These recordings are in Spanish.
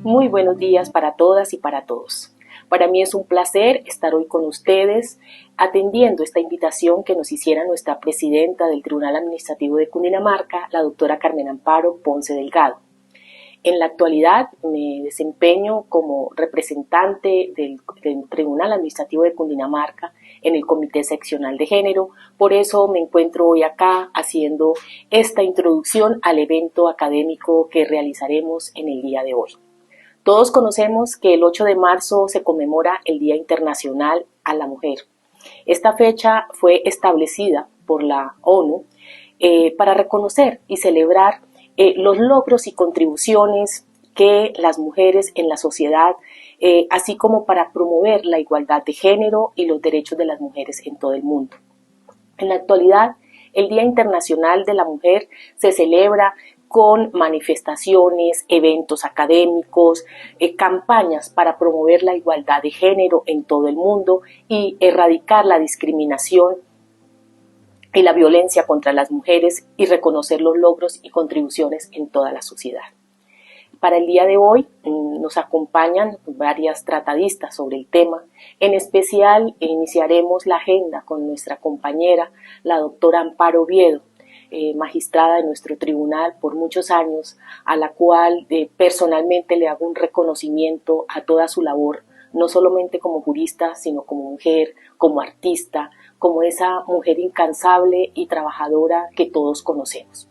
Muy buenos días para todas y para todos. Para mí es un placer estar hoy con ustedes atendiendo esta invitación que nos hiciera nuestra presidenta del Tribunal Administrativo de Cundinamarca, la doctora Carmen Amparo Ponce Delgado. En la actualidad me desempeño como representante del Tribunal Administrativo de Cundinamarca en el Comité Seccional de Género. Por eso me encuentro hoy acá haciendo esta introducción al evento académico que realizaremos en el día de hoy. Todos conocemos que el 8 de marzo se conmemora el Día Internacional a la Mujer. Esta fecha fue establecida por la ONU para reconocer y celebrar los logros y contribuciones que las mujeres en la sociedad, así como para promover la igualdad de género y los derechos de las mujeres en todo el mundo. En la actualidad, el Día Internacional de la Mujer se celebra con manifestaciones, eventos académicos, campañas para promover la igualdad de género en todo el mundo y erradicar la discriminación y la violencia contra las mujeres y reconocer los logros y contribuciones en toda la sociedad. Para el día de hoy nos acompañan varias tratadistas sobre el tema. En especial iniciaremos la agenda con nuestra compañera, la doctora Amparo Oviedo, magistrada de nuestro tribunal por muchos años, a la cual personalmente le hago un reconocimiento a toda su labor, no solamente como jurista, sino como mujer, como artista, como esa mujer incansable y trabajadora que todos conocemos.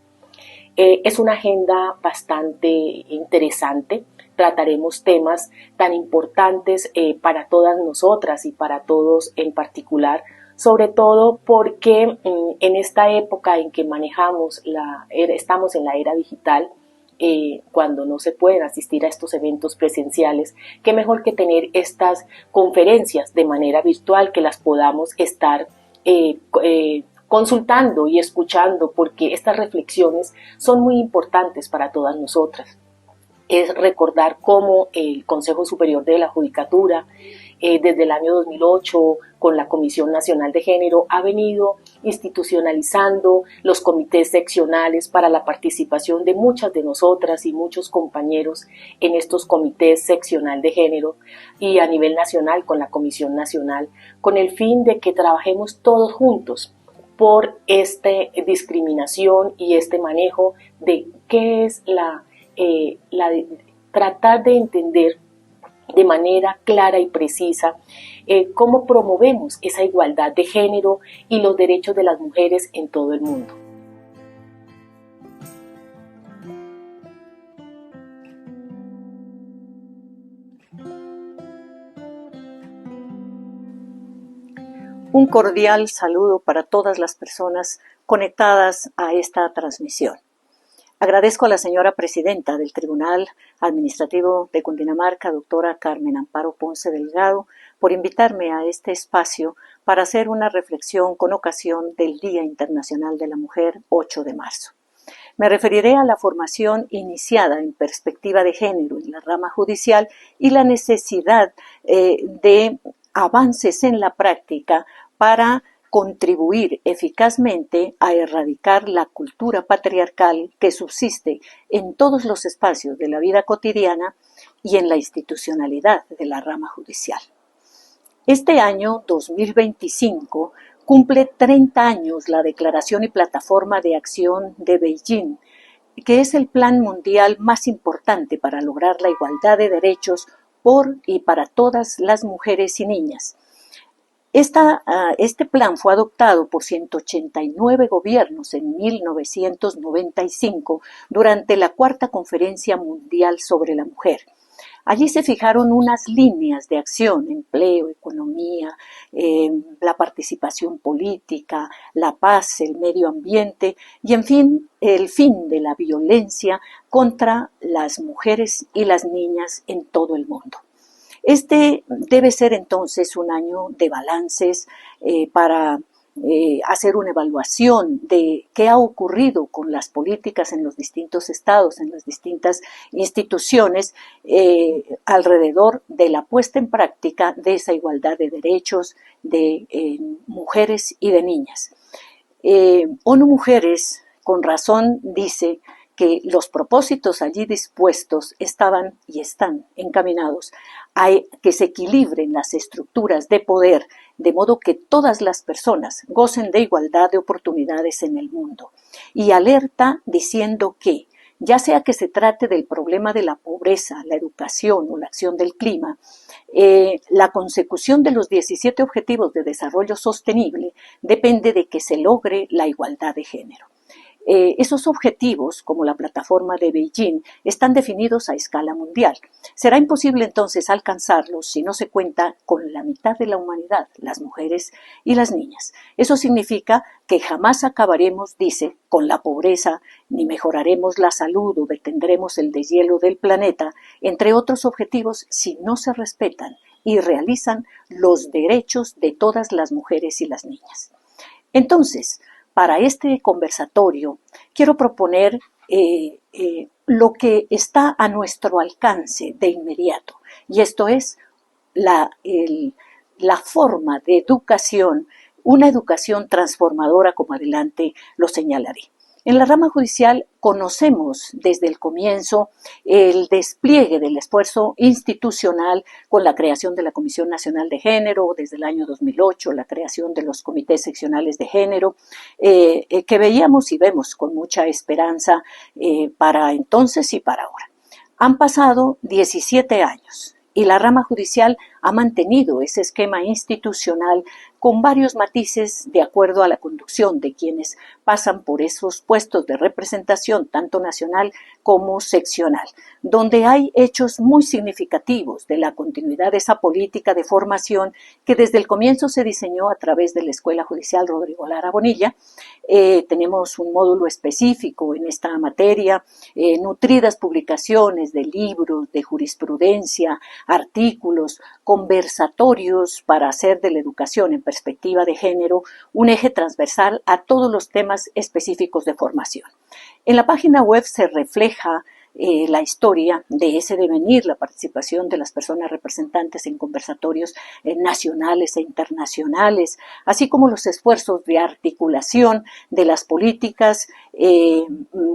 Es una agenda bastante interesante. Trataremos temas tan importantes para todas nosotras y para todos en particular, sobre todo porque en esta época en que estamos en la era digital, cuando no se pueden asistir a estos eventos presenciales, qué mejor que tener estas conferencias de manera virtual, que las podamos estar consultando y escuchando, porque estas reflexiones son muy importantes para todas nosotras. Es recordar cómo el Consejo Superior de la Judicatura, desde el año 2008, con la Comisión Nacional de Género, ha venido institucionalizando los comités seccionales para la participación de muchas de nosotras y muchos compañeros en estos comités seccional de género, y a nivel nacional con la Comisión Nacional, con el fin de que trabajemos todos juntos por esta discriminación y este manejo de qué es tratar de entender de manera clara y precisa cómo promovemos esa igualdad de género y los derechos de las mujeres en todo el mundo. Un cordial saludo para todas las personas conectadas a esta transmisión. Agradezco a la señora presidenta del Tribunal Administrativo de Cundinamarca, doctora Carmen Amparo Ponce Delgado, por invitarme a este espacio para hacer una reflexión con ocasión del Día Internacional de la Mujer, 8 de marzo. Me referiré a la formación iniciada en perspectiva de género en la rama judicial y la necesidad de avances en la práctica para contribuir eficazmente a erradicar la cultura patriarcal que subsiste en todos los espacios de la vida cotidiana y en la institucionalidad de la rama judicial. Este año 2025 cumple 30 años la Declaración y Plataforma de Acción de Beijing, que es el plan mundial más importante para lograr la igualdad de derechos por y para todas las mujeres y niñas. Este plan fue adoptado por 189 gobiernos en 1995 durante la Cuarta Conferencia Mundial sobre la Mujer. Allí se fijaron unas líneas de acción: empleo, economía, la participación política, la paz, el medio ambiente y, en fin, el fin de la violencia contra las mujeres y las niñas en todo el mundo. Este debe ser entonces un año de balances para hacer una evaluación de qué ha ocurrido con las políticas en los distintos estados, en las distintas instituciones, alrededor de la puesta en práctica de esa igualdad de derechos de mujeres y de niñas. ONU Mujeres, con razón, dice que los propósitos allí dispuestos estaban y están encaminados a que se equilibren las estructuras de poder, de modo que todas las personas gocen de igualdad de oportunidades en el mundo. Y alerta diciendo que, ya sea que se trate del problema de la pobreza, la educación o la acción del clima, la consecución de los 17 Objetivos de Desarrollo Sostenible depende de que se logre la igualdad de género. Esos objetivos, como la plataforma de Beijing, están definidos a escala mundial. Será imposible entonces alcanzarlos si no se cuenta con la mitad de la humanidad, las mujeres y las niñas. Eso significa que jamás acabaremos, dice, con la pobreza, ni mejoraremos la salud o detendremos el deshielo del planeta, entre otros objetivos, si no se respetan y realizan los derechos de todas las mujeres y las niñas. Entonces, para este conversatorio quiero proponer lo que está a nuestro alcance de inmediato, y esto es la forma de educación, una educación transformadora, como adelante lo señalaré. En la rama judicial conocemos desde el comienzo el despliegue del esfuerzo institucional con la creación de la Comisión Nacional de Género, desde el año 2008, la creación de los comités seccionales de género, que veíamos y vemos con mucha esperanza para entonces y para ahora. Han pasado 17 años y la rama judicial ha mantenido ese esquema institucional con varios matices de acuerdo a la conducción de quienes pasan por esos puestos de representación, tanto nacional como seccional, donde hay hechos muy significativos de la continuidad de esa política de formación que desde el comienzo se diseñó a través de la Escuela Judicial Rodrigo Lara Bonilla. Tenemos un módulo específico en esta materia, nutridas publicaciones de libros, de jurisprudencia, artículos, conversatorios para hacer de la educación en perspectiva de género un eje transversal a todos los temas específicos de formación. En la página web se refleja la historia de ese devenir, la participación de las personas representantes en conversatorios nacionales e internacionales, así como los esfuerzos de articulación de las políticas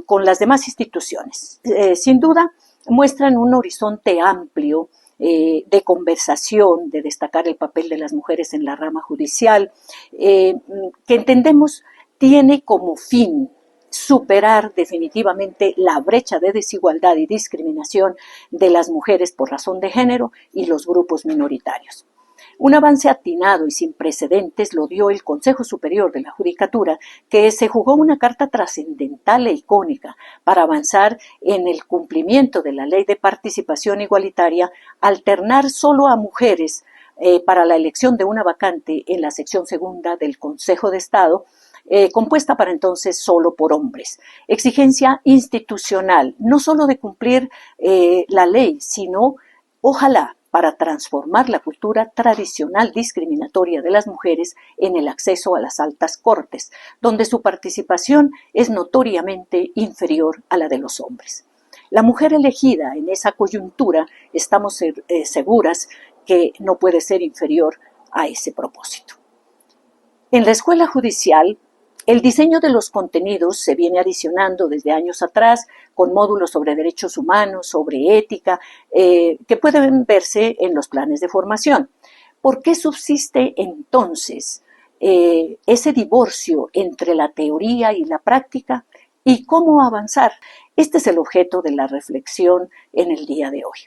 con las demás instituciones. Sin duda, muestran un horizonte amplio de conversación, de destacar el papel de las mujeres en la rama judicial, que entendemos tiene como fin superar definitivamente la brecha de desigualdad y discriminación de las mujeres por razón de género y los grupos minoritarios. Un avance atinado y sin precedentes lo dio el Consejo Superior de la Judicatura, que se jugó una carta trascendental e icónica para avanzar en el cumplimiento de la Ley de Participación Igualitaria, alternar solo a mujeres para la elección de una vacante en la sección segunda del Consejo de Estado, compuesta para entonces solo por hombres. Exigencia institucional, no solo de cumplir la ley, sino, ojalá, para transformar la cultura tradicional discriminatoria de las mujeres en el acceso a las altas cortes, donde su participación es notoriamente inferior a la de los hombres. La mujer elegida en esa coyuntura, estamos seguras que no puede ser inferior a ese propósito. En la escuela judicial, el diseño de los contenidos se viene adicionando desde años atrás con módulos sobre derechos humanos, sobre ética, que pueden verse en los planes de formación. ¿Por qué subsiste entonces ese divorcio entre la teoría y la práctica? ¿Y cómo avanzar? Este es el objeto de la reflexión en el día de hoy.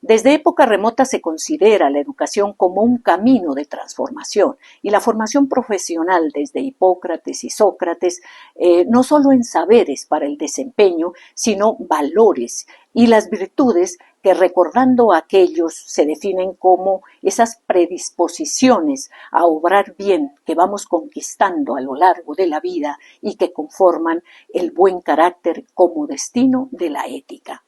Desde época remota se considera la educación como un camino de transformación y la formación profesional desde Hipócrates y Sócrates, no solo en saberes para el desempeño, sino valores y las virtudes que, recordando a aquellos, se definen como esas predisposiciones a obrar bien que vamos conquistando a lo largo de la vida y que conforman el buen carácter como destino de la ética.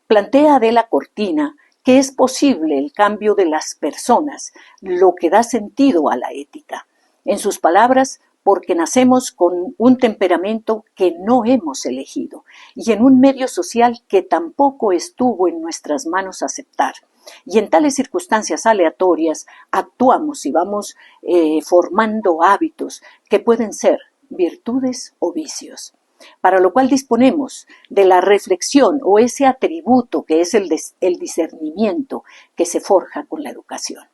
Plantea Adela Cortina que es posible el cambio de las personas, lo que da sentido a la ética. En sus palabras, porque nacemos con un temperamento que no hemos elegido y en un medio social que tampoco estuvo en nuestras manos aceptar. Y en tales circunstancias aleatorias actuamos y vamos formando hábitos que pueden ser virtudes o vicios. para lo cual disponemos de la reflexión o ese atributo que es el discernimiento que se forja con la educación.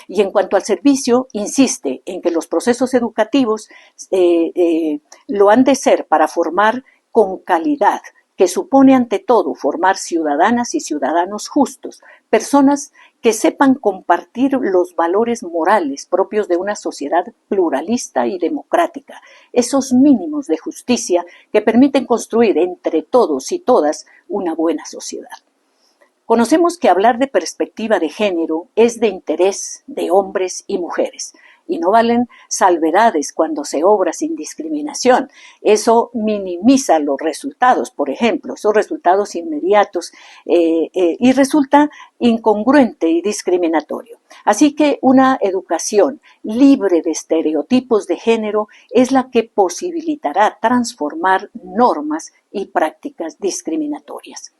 Y en cuanto al servicio, insiste en que los procesos educativos lo han de ser para formar con calidad, que supone ante todo formar ciudadanas y ciudadanos justos, personas que sepan compartir los valores morales propios de una sociedad pluralista y democrática, esos mínimos de justicia que permiten construir entre todos y todas una buena sociedad. Conocemos que hablar de perspectiva de género es de interés de hombres y mujeres, y no valen salvedades cuando se obra sin discriminación. Eso minimiza los resultados, por ejemplo, esos resultados inmediatos, y resulta incongruente y discriminatorio. Así que una educación libre de estereotipos de género es la que posibilitará transformar normas y prácticas discriminatorias.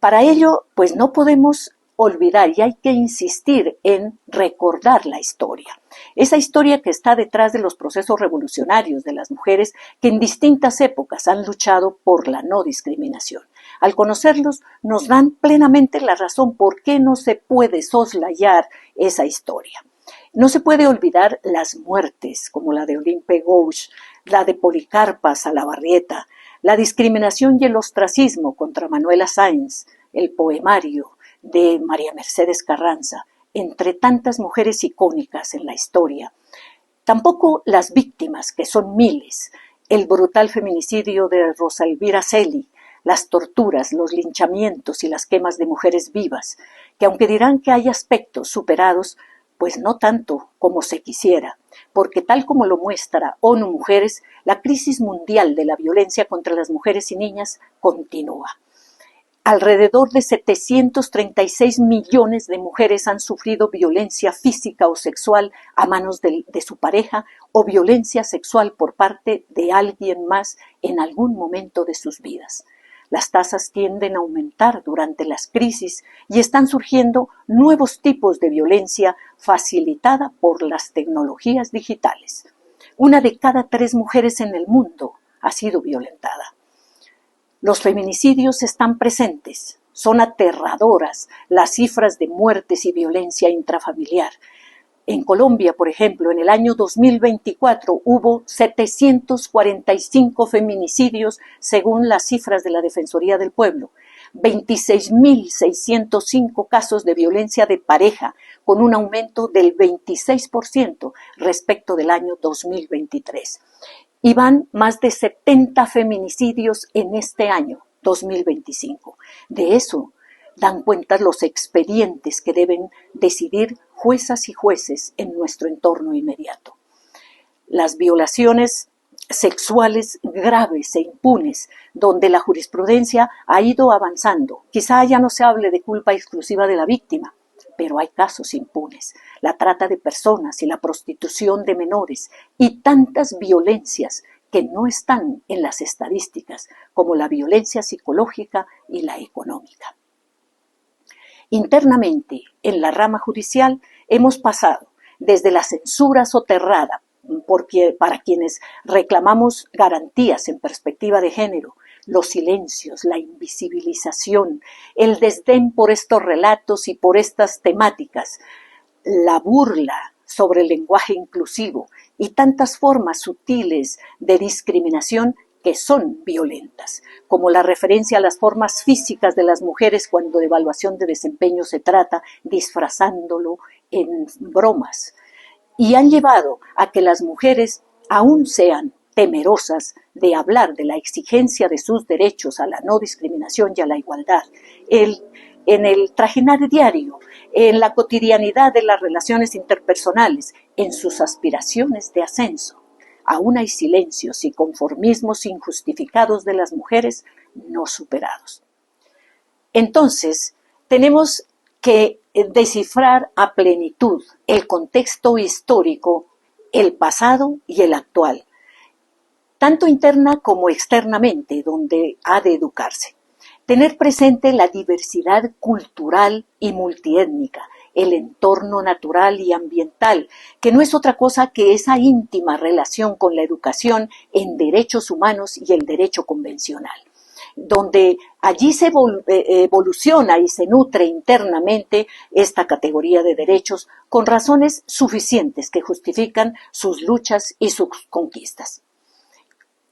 Para ello, pues no podemos olvidar y hay que insistir en recordar la historia. Esa historia que está detrás de los procesos revolucionarios de las mujeres que en distintas épocas han luchado por la no discriminación. Al conocerlos, nos dan plenamente la razón por qué no se puede soslayar esa historia. No se puede olvidar las muertes, como la de Olympe Gouges, la de Policarpa Salabarrieta, la discriminación y el ostracismo contra Manuela Sáenz, el poemario de María Mercedes Carranza, entre tantas mujeres icónicas en la historia. Tampoco las víctimas, que son miles, el brutal feminicidio de Rosa Elvira Celi, las torturas, los linchamientos y las quemas de mujeres vivas, que aunque dirán que hay aspectos superados, pues no tanto como se quisiera, porque tal como lo muestra ONU Mujeres, la crisis mundial de la violencia contra las mujeres y niñas continúa. Alrededor de 736 millones de mujeres han sufrido violencia física o sexual a manos de su pareja o violencia sexual por parte de alguien más en algún momento de sus vidas. Las tasas tienden a aumentar durante las crisis y están surgiendo nuevos tipos de violencia facilitada por las tecnologías digitales. 1 de cada 3 mujeres en el mundo ha sido violentada. Los feminicidios están presentes, son aterradoras las cifras de muertes y violencia intrafamiliar. En Colombia, por ejemplo, en el año 2024 hubo 745 feminicidios según las cifras de la Defensoría del Pueblo, 26.605 casos de violencia de pareja, con un aumento del 26% respecto del año 2023. Y van más de 70 feminicidios en este año, 2025. De eso dan cuenta los expedientes que deben decidir juezas y jueces en nuestro entorno inmediato. Las violaciones sexuales graves e impunes, donde la jurisprudencia ha ido avanzando. Quizá ya no se hable de culpa exclusiva de la víctima, pero hay casos impunes. La trata de personas y la prostitución de menores y tantas violencias que no están en las estadísticas, como la violencia psicológica y la económica. Internamente, en la rama judicial, hemos pasado desde la censura soterrada para quienes reclamamos garantías en perspectiva de género, los silencios, la invisibilización, el desdén por estos relatos y por estas temáticas, la burla sobre el lenguaje inclusivo y tantas formas sutiles de discriminación que son violentas, como la referencia a las formas físicas de las mujeres cuando de evaluación de desempeño se trata, disfrazándolo en bromas, y han llevado a que las mujeres aún sean temerosas de hablar de la exigencia de sus derechos a la no discriminación y a la igualdad. En el trajinar diario, en la cotidianidad de las relaciones interpersonales, en sus aspiraciones de ascenso. Aún hay silencios y conformismos injustificados de las mujeres no superados. Entonces, tenemos que descifrar a plenitud el contexto histórico, el pasado y el actual, tanto interna como externamente, donde ha de educarse. Tener presente la diversidad cultural y multiétnica el entorno natural y ambiental, que no es otra cosa que esa íntima relación con la educación en derechos humanos y el derecho convencional, donde allí se evoluciona y se nutre internamente esta categoría de derechos con razones suficientes que justifican sus luchas y sus conquistas.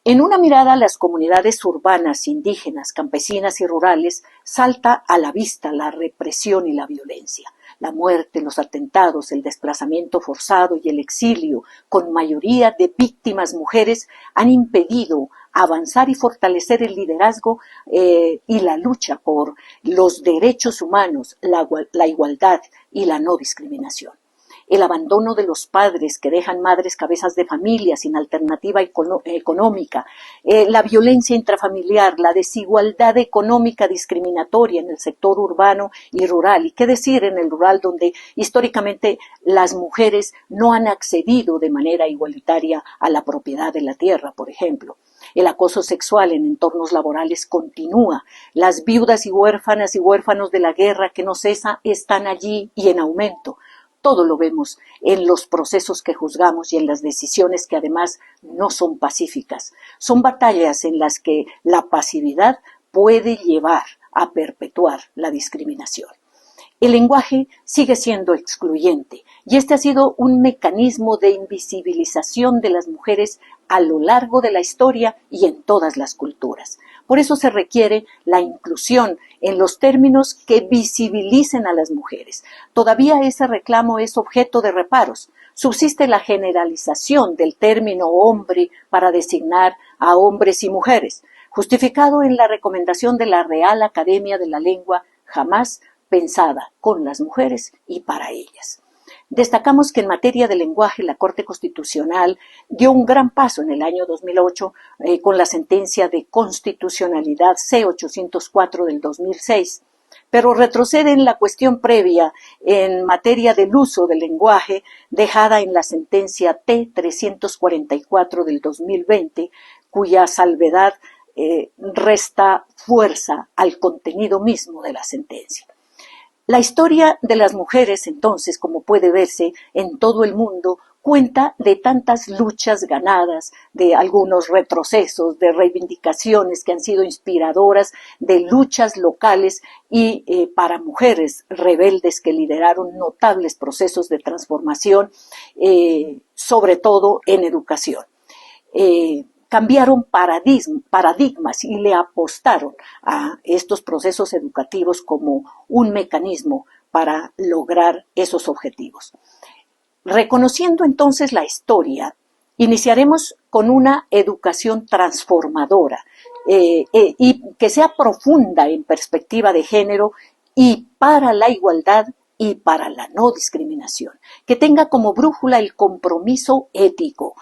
En una mirada, las comunidades urbanas, indígenas, campesinas y rurales salta a la vista la represión y la violencia. La muerte, los atentados, el desplazamiento forzado y el exilio, con mayoría de víctimas mujeres, han impedido avanzar y fortalecer el liderazgo y la lucha por los derechos humanos, la igualdad y la no discriminación. El abandono de los padres que dejan madres cabezas de familia sin alternativa económica, la violencia intrafamiliar, la desigualdad económica discriminatoria en el sector urbano y rural, y qué decir en el rural donde históricamente las mujeres no han accedido de manera igualitaria a la propiedad de la tierra, por ejemplo. El acoso sexual en entornos laborales continúa. Las viudas y huérfanos de la guerra que no cesa están allí y en aumento. Todo lo vemos en los procesos que juzgamos y en las decisiones que además no son pacíficas. Son batallas en las que la pasividad puede llevar a perpetuar la discriminación. El lenguaje sigue siendo excluyente y este ha sido un mecanismo de invisibilización de las mujeres a lo largo de la historia y en todas las culturas. Por eso se requiere la inclusión en los términos que visibilicen a las mujeres. Todavía ese reclamo es objeto de reparos. Subsiste la generalización del término hombre para designar a hombres y mujeres, justificado en la recomendación de la Real Academia de la Lengua, jamás pensada con las mujeres y para ellas. Destacamos que en materia de lenguaje la Corte Constitucional dio un gran paso en el año 2008 con la sentencia de constitucionalidad C-804 del 2006, pero retrocede en la cuestión previa en materia del uso del lenguaje dejada en la sentencia T-344 del 2020, cuya salvedad resta fuerza al contenido mismo de la sentencia. La historia de las mujeres, entonces, como puede verse en todo el mundo, cuenta de tantas luchas ganadas, de algunos retrocesos, de reivindicaciones que han sido inspiradoras, de luchas locales y para mujeres rebeldes que lideraron notables procesos de transformación, sobre todo en educación. Cambiaron paradigmas y le apostaron a estos procesos educativos como un mecanismo para lograr esos objetivos. Reconociendo entonces la historia, iniciaremos con una educación transformadora y que sea profunda en perspectiva de género y para la igualdad y para la no discriminación, que tenga como brújula el compromiso ético,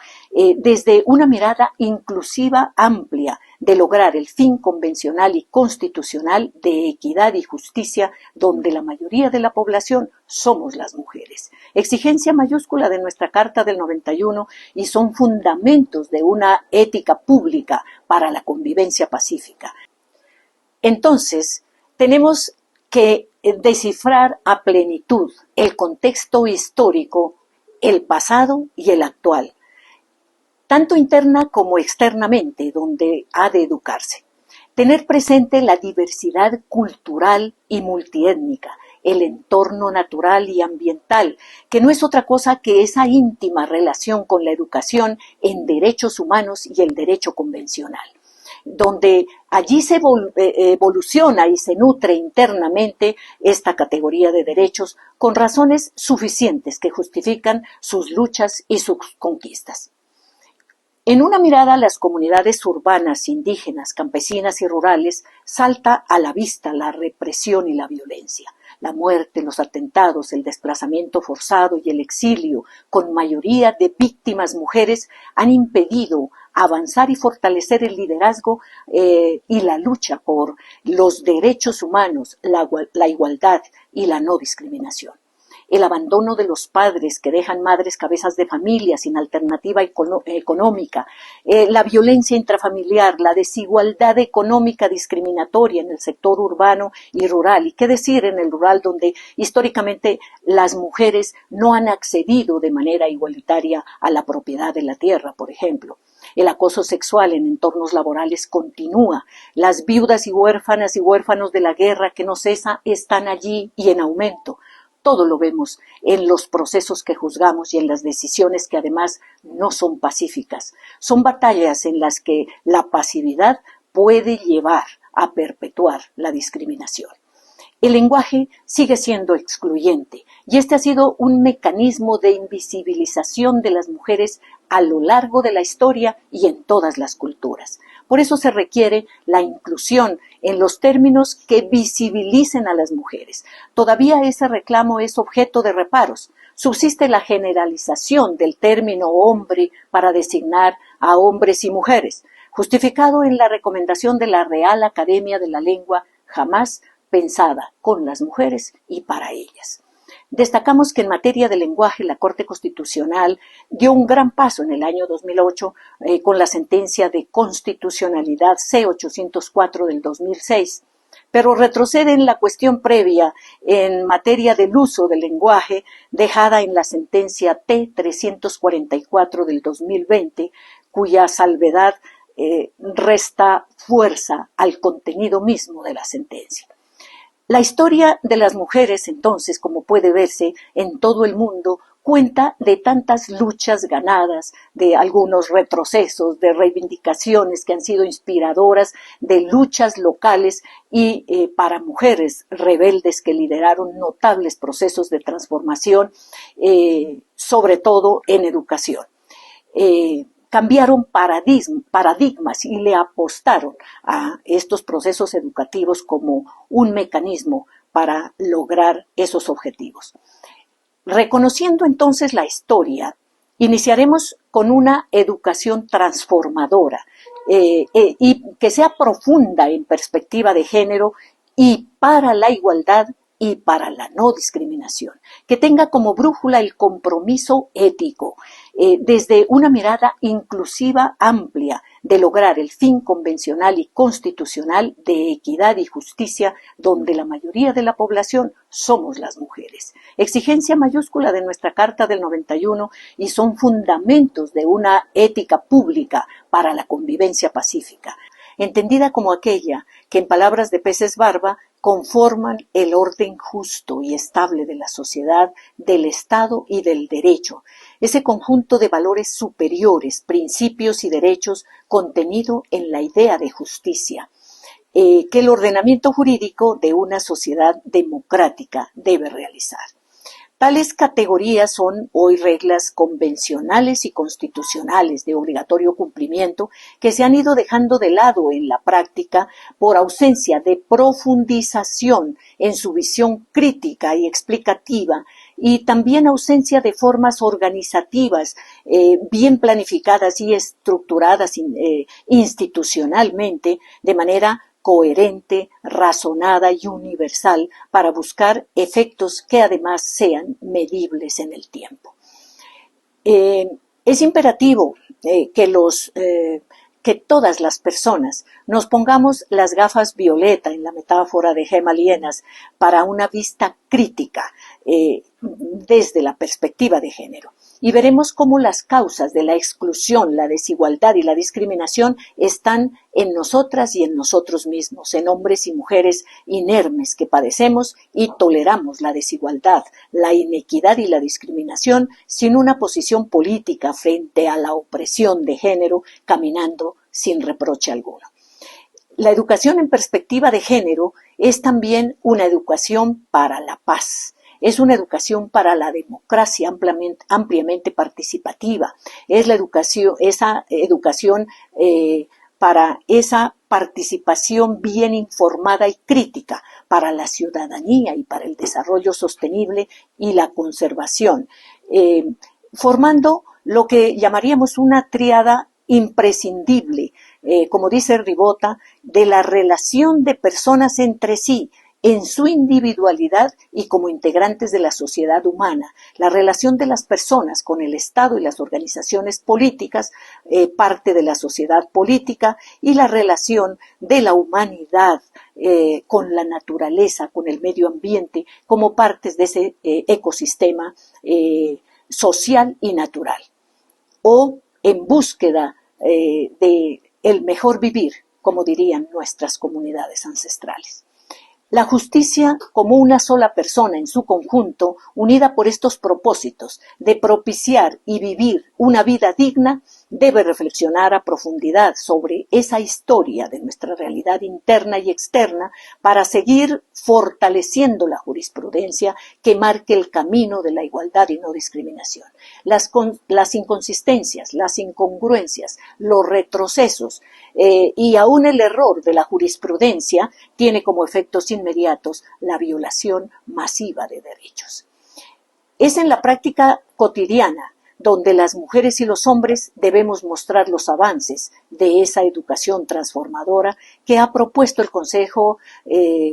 desde una mirada inclusiva amplia de lograr el fin convencional y constitucional de equidad y justicia, donde la mayoría de la población somos las mujeres. Exigencia mayúscula de nuestra Carta del 91 y son fundamentos de una ética pública para la convivencia pacífica. Entonces, tenemos que descifrar a plenitud el contexto histórico, el pasado y el actual, tanto interna como externamente, donde ha de educarse. Tener presente la diversidad cultural y multiétnica, el entorno natural y ambiental, que no es otra cosa que esa íntima relación con la educación en derechos humanos y el derecho convencional, donde allí se evoluciona y se nutre internamente esta categoría de derechos con razones suficientes que justifican sus luchas y sus conquistas. En una mirada, las comunidades urbanas, indígenas, campesinas y rurales salta a la vista la represión y la violencia. La muerte, los atentados, el desplazamiento forzado y el exilio, con mayoría de víctimas mujeres, han impedido avanzar y fortalecer el liderazgo y la lucha por los derechos humanos, la igualdad y la no discriminación. el abandono de los padres que dejan madres cabezas de familia sin alternativa económica, la violencia intrafamiliar, la desigualdad económica discriminatoria en el sector urbano y rural. ¿Y qué decir en el rural, donde históricamente las mujeres no han accedido de manera igualitaria a la propiedad de la tierra, por ejemplo? El acoso sexual en entornos laborales continúa. Las viudas y huérfanos de la guerra que no cesa están allí y en aumento. Todo lo vemos en los procesos que juzgamos y en las decisiones que además no son pacíficas. Son batallas en las que la pasividad puede llevar a perpetuar la discriminación. El lenguaje sigue siendo excluyente y este ha sido un mecanismo de invisibilización de las mujeres a lo largo de la historia y en todas las culturas. Por eso se requiere la inclusión en los términos que visibilicen a las mujeres. Todavía ese reclamo es objeto de reparos. Subsiste la generalización del término hombre para designar a hombres y mujeres, justificado en la recomendación de la Real Academia de la Lengua, jamás pensada con las mujeres y para ellas. Destacamos que en materia de lenguaje la Corte Constitucional dio un gran paso en el año 2008 con la sentencia de constitucionalidad C-804 del 2006, pero retrocede en la cuestión previa en materia del uso del lenguaje dejada en la sentencia T-344 del 2020, cuya salvedad resta fuerza al contenido mismo de la sentencia. La historia de las mujeres, entonces, como puede verse en todo el mundo, cuenta de tantas luchas ganadas, de algunos retrocesos, de reivindicaciones que han sido inspiradoras, de luchas locales y para mujeres rebeldes que lideraron notables procesos de transformación, sobre todo en educación. Cambiaron paradigmas y le apostaron a estos procesos educativos como un mecanismo para lograr esos objetivos. Reconociendo entonces la historia, iniciaremos con una educación transformadora y que sea profunda en perspectiva de género y para la igualdad y para la no discriminación, que tenga como brújula el compromiso ético, desde una mirada inclusiva amplia de lograr el fin convencional y constitucional de equidad y justicia, donde la mayoría de la población somos las mujeres. Exigencia mayúscula de nuestra Carta del 91 y son fundamentos de una ética pública para la convivencia pacífica, entendida como aquella que, en palabras de Peces Barba, conforman el orden justo y estable de la sociedad, del Estado y del derecho, ese conjunto de valores superiores, principios y derechos contenido en la idea de justicia, que el ordenamiento jurídico de una sociedad democrática debe realizar. Tales categorías son hoy reglas convencionales y constitucionales de obligatorio cumplimiento que se han ido dejando de lado en la práctica por ausencia de profundización en su visión crítica y explicativa y también ausencia de formas organizativas bien planificadas y estructuradas institucionalmente de manera coherente, razonada y universal para buscar efectos que además sean medibles en el tiempo. Es imperativo que todas las personas nos pongamos las gafas violeta, en la metáfora de Gema Lienas, para una vista crítica desde la perspectiva de género. Y veremos cómo las causas de la exclusión, la desigualdad y la discriminación están en nosotras y en nosotros mismos, en hombres y mujeres inermes que padecemos y toleramos la desigualdad, la inequidad y la discriminación sin una posición política frente a la opresión de género, caminando sin reproche alguno. La educación en perspectiva de género es también una educación para la paz. Es una educación para la democracia ampliamente participativa. Es esa educación para esa participación bien informada y crítica, para la ciudadanía y para el desarrollo sostenible y la conservación, formando lo que llamaríamos una tríada imprescindible, como dice Ribota, de la relación de personas entre sí, en su individualidad y como integrantes de la sociedad humana. La relación de las personas con el Estado y las organizaciones políticas, parte de la sociedad política, y la relación de la humanidad con la naturaleza, con el medio ambiente, como partes de ese ecosistema social y natural. O en búsqueda de el mejor vivir, como dirían nuestras comunidades ancestrales. La justicia como una sola persona en su conjunto, unida por estos propósitos de propiciar y vivir una vida digna, debe reflexionar a profundidad sobre esa historia de nuestra realidad interna y externa para seguir fortaleciendo la jurisprudencia que marque el camino de la igualdad y no discriminación. Las inconsistencias, las incongruencias, los retrocesos y aún el error de la jurisprudencia tiene como efectos inmediatos la violación masiva de derechos. Es en la práctica cotidiana donde las mujeres y los hombres debemos mostrar los avances de esa educación transformadora que ha propuesto el Consejo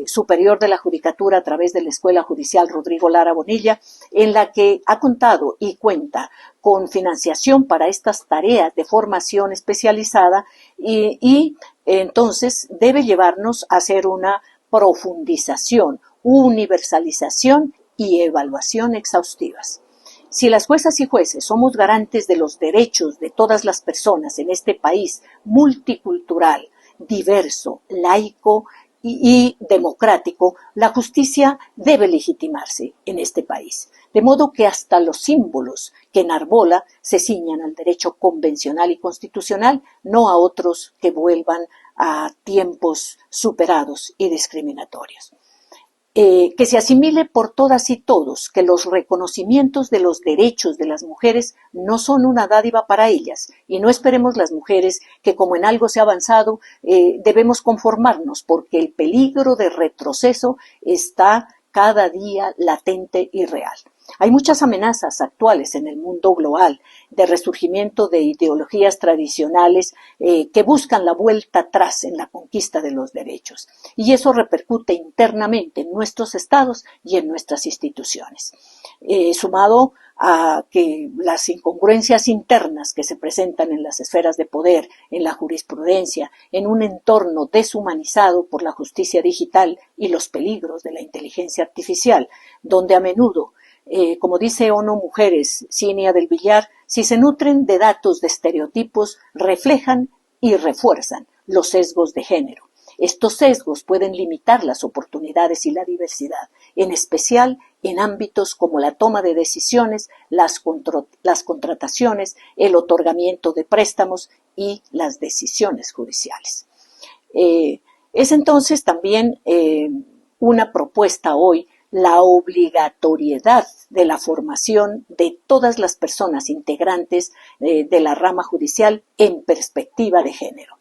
Superior de la Judicatura a través de la Escuela Judicial Rodrigo Lara Bonilla, en la que ha contado y cuenta con financiación para estas tareas de formación especializada y entonces debe llevarnos a hacer una profundización, universalización y evaluación exhaustivas. Si las juezas y jueces somos garantes de los derechos de todas las personas en este país multicultural, diverso, laico y democrático, la justicia debe legitimarse en este país. De modo que hasta los símbolos que enarbola se ciñan al derecho convencional y constitucional, no a otros que vuelvan a tiempos superados y discriminatorios. Que se asimile por todas y todos que los reconocimientos de los derechos de las mujeres no son una dádiva para ellas, y no esperemos las mujeres que, como en algo se ha avanzado, debemos conformarnos, porque el peligro de retroceso está cada día latente y real. Hay muchas amenazas actuales en el mundo global de resurgimiento de ideologías tradicionales que buscan la vuelta atrás en la conquista de los derechos. Y eso repercute internamente en nuestros estados y en nuestras instituciones. Sumado a que las incongruencias internas que se presentan en las esferas de poder, en la jurisprudencia, en un entorno deshumanizado por la justicia digital y los peligros de la inteligencia artificial, donde a menudo como dice ONU Mujeres, Cinia del Villar, si se nutren de datos de estereotipos, reflejan y refuerzan los sesgos de género. Estos sesgos pueden limitar las oportunidades y la diversidad, en especial en ámbitos como la toma de decisiones, las contrataciones, el otorgamiento de préstamos y las decisiones judiciales. Es entonces también una propuesta hoy la obligatoriedad de la formación de todas las personas integrantes de la rama judicial en perspectiva de género,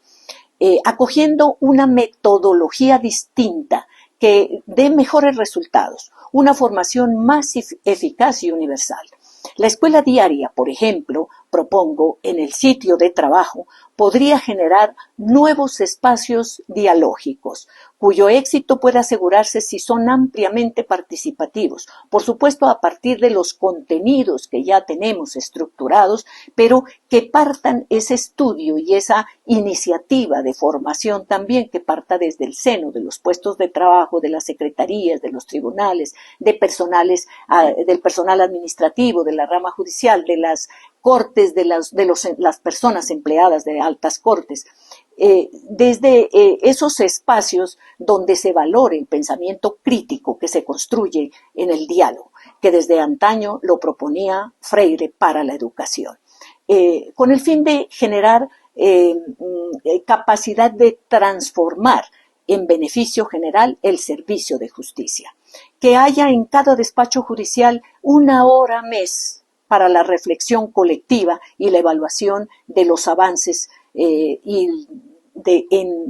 acogiendo una metodología distinta que dé mejores resultados, una formación más eficaz y universal. La escuela diaria, por ejemplo, propongo, en el sitio de trabajo, podría generar nuevos espacios dialógicos, cuyo éxito puede asegurarse si son ampliamente participativos, por supuesto a partir de los contenidos que ya tenemos estructurados, pero que partan ese estudio y esa iniciativa de formación también que parta desde el seno de los puestos de trabajo, de las secretarías, de los tribunales, del personal administrativo, de la rama judicial, de las cortes, de las personas empleadas de altas cortes, desde esos espacios donde se valore el pensamiento crítico que se construye en el diálogo, que desde antaño lo proponía Freire para la educación, con el fin de generar capacidad de transformar en beneficio general el servicio de justicia. Que haya en cada despacho judicial 1 hora mes para la reflexión colectiva y la evaluación de los avances en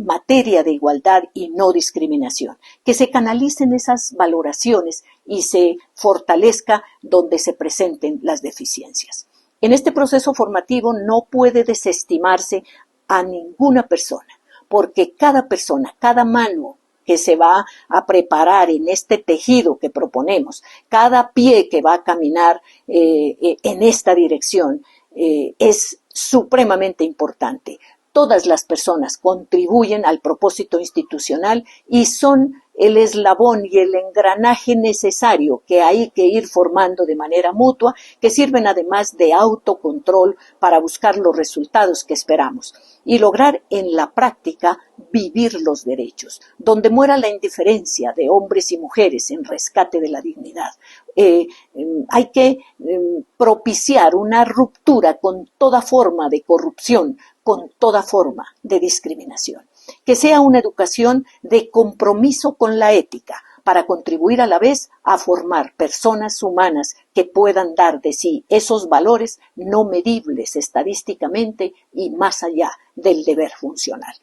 materia de igualdad y no discriminación. Que se canalicen esas valoraciones y se fortalezca donde se presenten las deficiencias. En este proceso formativo no puede desestimarse a ninguna persona, porque cada persona, cada mano que se va a preparar en este tejido que proponemos, cada pie que va a caminar en esta dirección, es supremamente importante. Todas las personas contribuyen al propósito institucional y son el eslabón y el engranaje necesario que hay que ir formando de manera mutua, que sirven además de autocontrol para buscar los resultados que esperamos y lograr en la práctica vivir los derechos, donde muera la indiferencia de hombres y mujeres en rescate de la dignidad. Hay que propiciar una ruptura con toda forma de corrupción, con toda forma de discriminación. Que sea una educación de compromiso con la ética, para contribuir a la vez a formar personas humanas que puedan dar de sí esos valores no medibles estadísticamente y más allá del deber funcional.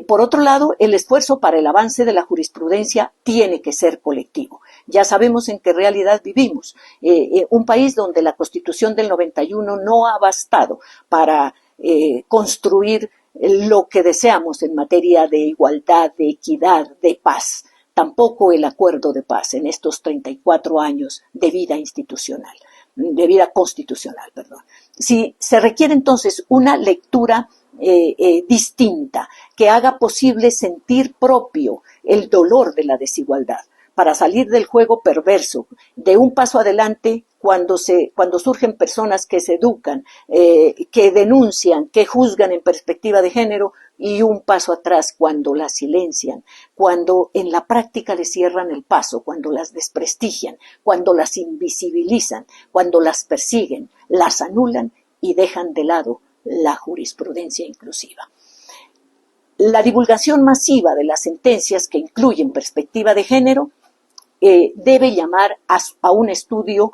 Por otro lado, el esfuerzo para el avance de la jurisprudencia tiene que ser colectivo. Ya sabemos en qué realidad vivimos. Un país donde la Constitución del 91 no ha bastado para construir lo que deseamos en materia de igualdad, de equidad, de paz. Tampoco el acuerdo de paz en estos 34 años de vida institucional, de vida constitucional, perdón. Si se requiere entonces una lectura distinta, que haga posible sentir propio el dolor de la desigualdad, para salir del juego perverso, de un paso adelante cuando surgen personas que se educan, que denuncian, que juzgan en perspectiva de género, y un paso atrás cuando las silencian, cuando en la práctica les cierran el paso, cuando las desprestigian, cuando las invisibilizan, cuando las persiguen, las anulan y dejan de lado la jurisprudencia inclusiva. La divulgación masiva de las sentencias que incluyen perspectiva de género debe llamar a un estudio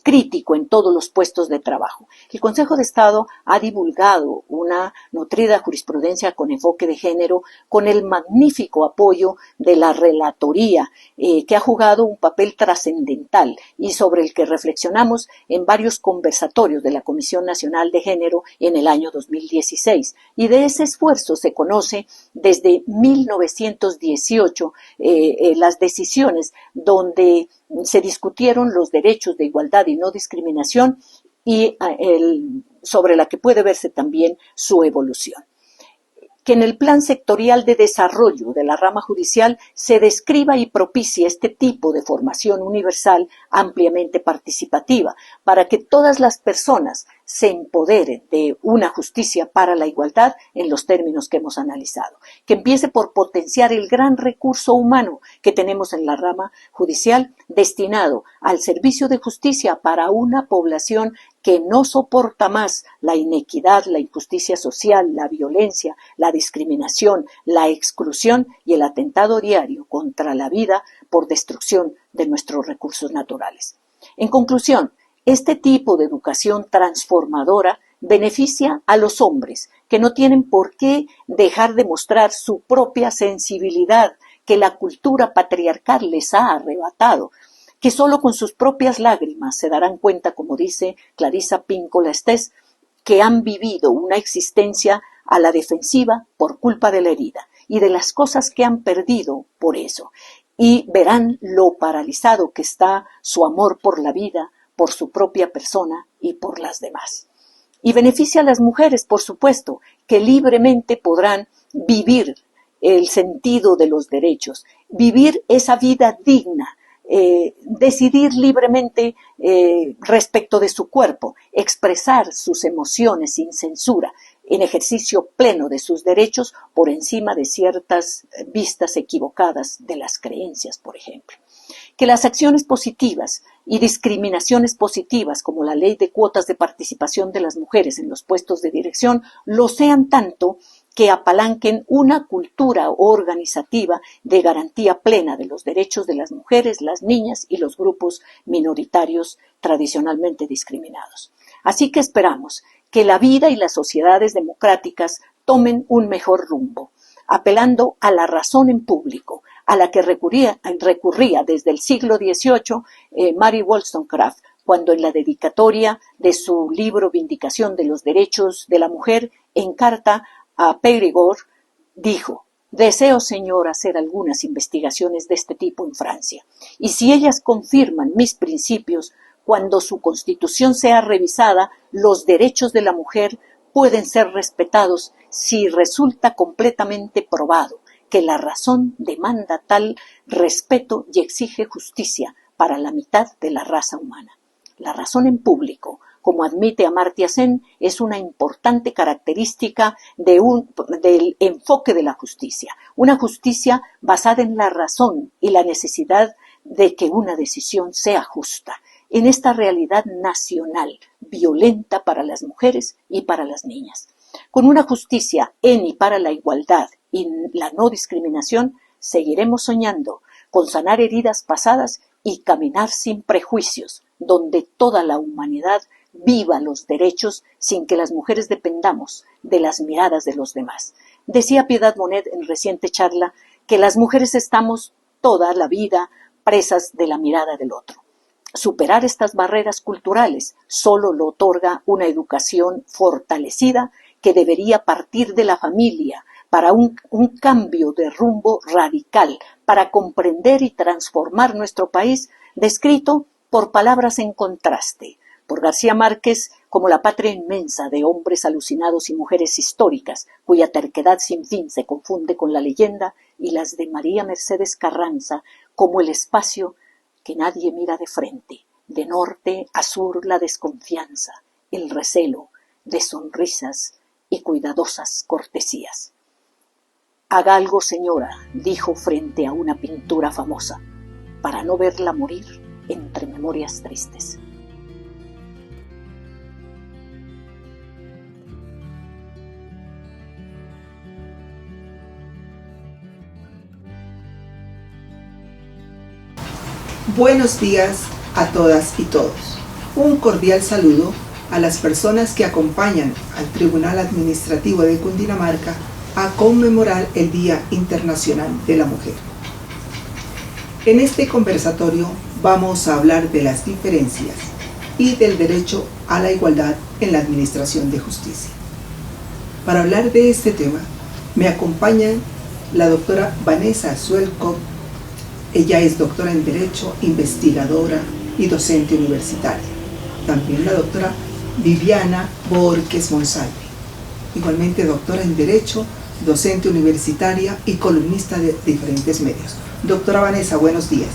crítico en todos los puestos de trabajo. El Consejo de Estado ha divulgado una nutrida jurisprudencia con enfoque de género, con el magnífico apoyo de la relatoría, que ha jugado un papel trascendental y sobre el que reflexionamos en varios conversatorios de la Comisión Nacional de Género en el año 2016. Y de ese esfuerzo se conoce desde 1918 las decisiones donde se discutieron los derechos de igualdad y no discriminación y sobre la que puede verse también su evolución. Que en el plan sectorial de desarrollo de la rama judicial se describa y propicie este tipo de formación universal ampliamente participativa, para que todas las personas se empoderen de una justicia para la igualdad en los términos que hemos analizado. Que empiece por potenciar el gran recurso humano que tenemos en la rama judicial, destinado al servicio de justicia para una población que no soporta más la inequidad, la injusticia social, la violencia, la discriminación, la exclusión y el atentado diario contra la vida por destrucción de nuestros recursos naturales. En conclusión, este tipo de educación transformadora beneficia a los hombres, que no tienen por qué dejar de mostrar su propia sensibilidad que la cultura patriarcal les ha arrebatado, que solo con sus propias lágrimas se darán cuenta, como dice Clarissa Pinkola Estés, que han vivido una existencia a la defensiva por culpa de la herida y de las cosas que han perdido por eso, y verán lo paralizado que está su amor por la vida, por su propia persona y por las demás. Y beneficia a las mujeres, por supuesto, que libremente podrán vivir el sentido de los derechos, vivir esa vida digna, decidir libremente respecto de su cuerpo, expresar sus emociones sin censura, en ejercicio pleno de sus derechos por encima de ciertas vistas equivocadas de las creencias, por ejemplo. Que las acciones positivas y discriminaciones positivas, como la ley de cuotas de participación de las mujeres en los puestos de dirección, lo sean tanto que apalanquen una cultura organizativa de garantía plena de los derechos de las mujeres, las niñas y los grupos minoritarios tradicionalmente discriminados. Así que esperamos que la vida y las sociedades democráticas tomen un mejor rumbo, apelando a la razón en público, a la que recurría desde el siglo XVIII Mary Wollstonecraft, cuando en la dedicatoria de su libro Vindicación de los Derechos de la Mujer, en carta a Perigord, dijo: Deseo, señor, hacer algunas investigaciones de este tipo en Francia, y si ellas confirman mis principios, cuando su constitución sea revisada, los derechos de la mujer pueden ser respetados si resulta completamente probado que la razón demanda tal respeto y exige justicia para la mitad de la raza humana. La razón en público, como admite Amartya Sen, es una importante característica del enfoque de la justicia. Una justicia basada en la razón y la necesidad de que una decisión sea justa. En esta realidad nacional, violenta para las mujeres y para las niñas. Con una justicia en y para la igualdad y la no discriminación, seguiremos soñando con sanar heridas pasadas y caminar sin prejuicios, donde toda la humanidad viva los derechos sin que las mujeres dependamos de las miradas de los demás. Decía Piedad Bonet en reciente charla que las mujeres estamos toda la vida presas de la mirada del otro. Superar estas barreras culturales solo lo otorga una educación fortalecida que debería partir de la familia para un cambio de rumbo radical, para comprender y transformar nuestro país, descrito por palabras en contraste, por García Márquez como la patria inmensa de hombres alucinados y mujeres históricas, cuya terquedad sin fin se confunde con la leyenda, y las de María Mercedes Carranza como el espacio que nadie mira de frente, de norte a sur la desconfianza, el recelo de sonrisas y cuidadosas cortesías. Haga algo, señora, dijo frente a una pintura famosa, para no verla morir entre memorias tristes. Buenos días a todas y todos. Un cordial saludo a las personas que acompañan al Tribunal Administrativo de Cundinamarca a conmemorar el Día Internacional de la Mujer. En este conversatorio vamos a hablar de las diferencias y del derecho a la igualdad en la Administración de Justicia. Para hablar de este tema, me acompañan la doctora Vanessa Suelco. Ella es doctora en Derecho, investigadora y docente universitaria. También la doctora Viviana Borges Monsalve, igualmente doctora en Derecho, docente universitaria y columnista de diferentes medios. Doctora Vanessa, buenos días.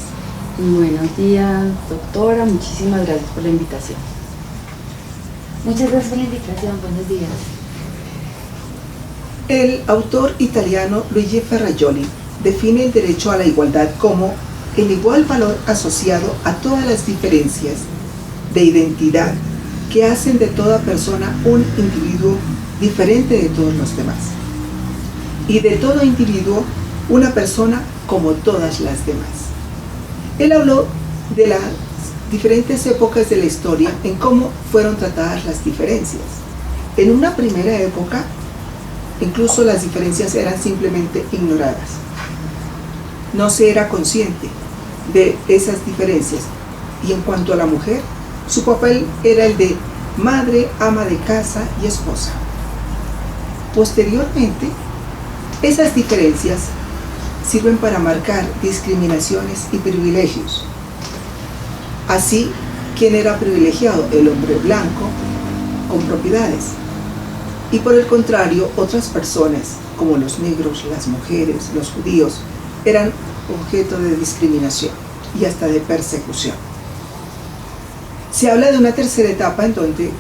Buenos días, doctora. Muchísimas gracias por la invitación. Muchas gracias por la invitación. Buenos días. El autor italiano Luigi Ferrajoli define el derecho a la igualdad como el igual valor asociado a todas las diferencias de identidad que hacen de toda persona un individuo diferente de todos los demás, y de todo individuo una persona como todas las demás. Él habló de las diferentes épocas de la historia en cómo fueron tratadas las diferencias. En una primera época, incluso las diferencias eran simplemente ignoradas. No se era consciente de esas diferencias, y en cuanto a la mujer, su papel era el de madre, ama de casa y esposa. Posteriormente, esas diferencias sirven para marcar discriminaciones y privilegios. Así, ¿quién era privilegiado? El hombre blanco con propiedades, y por el contrario, otras personas como los negros, las mujeres, los judíos, eran objeto de discriminación y hasta de persecución. Se habla de una tercera etapa en donde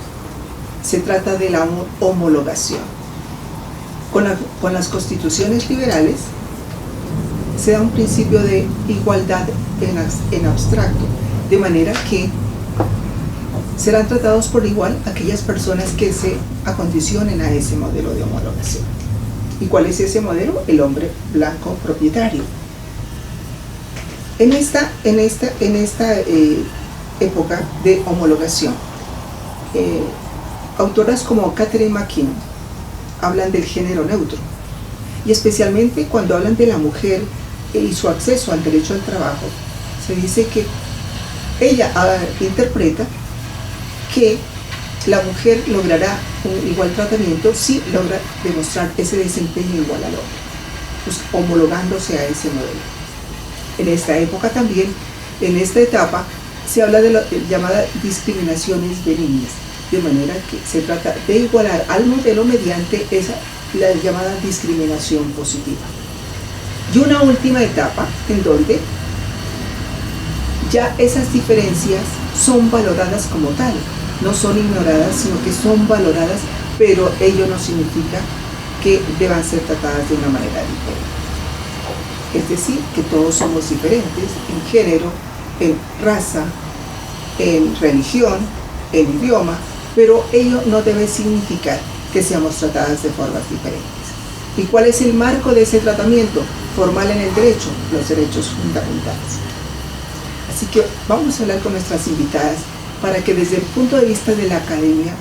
se trata de la homologación. Con las constituciones liberales se da un principio de igualdad en abstracto, de manera que serán tratados por igual aquellas personas que se acondicionen a ese modelo de homologación. ¿Y cuál es ese modelo? El hombre blanco propietario. En esta época de homologación, autoras como Catherine McKeon hablan del género neutro, y especialmente cuando hablan de la mujer y su acceso al derecho al trabajo, se dice que ella interpreta que la mujer logrará un igual tratamiento si logra demostrar ese desempeño igual al hombre. pues, homologándose a ese modelo. En esta época también, en esta etapa, se habla de llamadas discriminaciones benignas, de manera que se trata de igualar al modelo mediante la llamada discriminación positiva. Y una última etapa en donde ya esas diferencias son valoradas como tal, no son ignoradas, sino que son valoradas, pero ello no significa que deban ser tratadas de una manera diferente. Es decir, que todos somos diferentes en género, en raza, en religión, en idioma, pero ello no debe significar que seamos tratadas de formas diferentes. ¿Y cuál es el marco de ese tratamiento? Formal en el derecho, los derechos fundamentales. Así que vamos a hablar con nuestras invitadas para que desde el punto de vista de la academia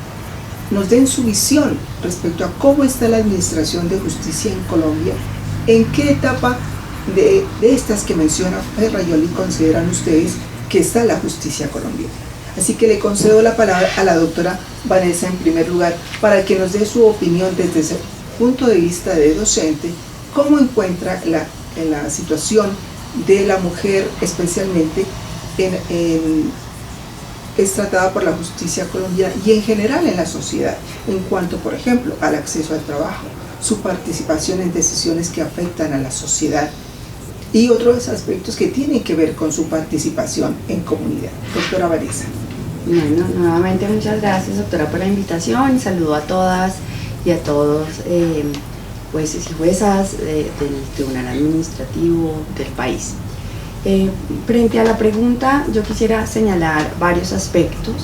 nos den su visión respecto a cómo está la administración de justicia en Colombia, en qué etapa de estas que menciona Ferrayoli consideran ustedes que está la justicia colombiana. Así que le concedo la palabra a la doctora Vanessa en primer lugar para que nos dé su opinión desde ese punto de vista de docente, cómo encuentra en la situación de la mujer especialmente es tratada por la justicia colombiana y en general en la sociedad, en cuanto, por ejemplo, al acceso al trabajo, su participación en decisiones que afectan a la sociedad y otros aspectos que tienen que ver con su participación en comunidad. Doctora Vanessa. Bueno, nuevamente muchas gracias, doctora, por la invitación y saludo a todas y a todos jueces y juezas del Tribunal Administrativo del país. Frente a la pregunta, yo quisiera señalar varios aspectos,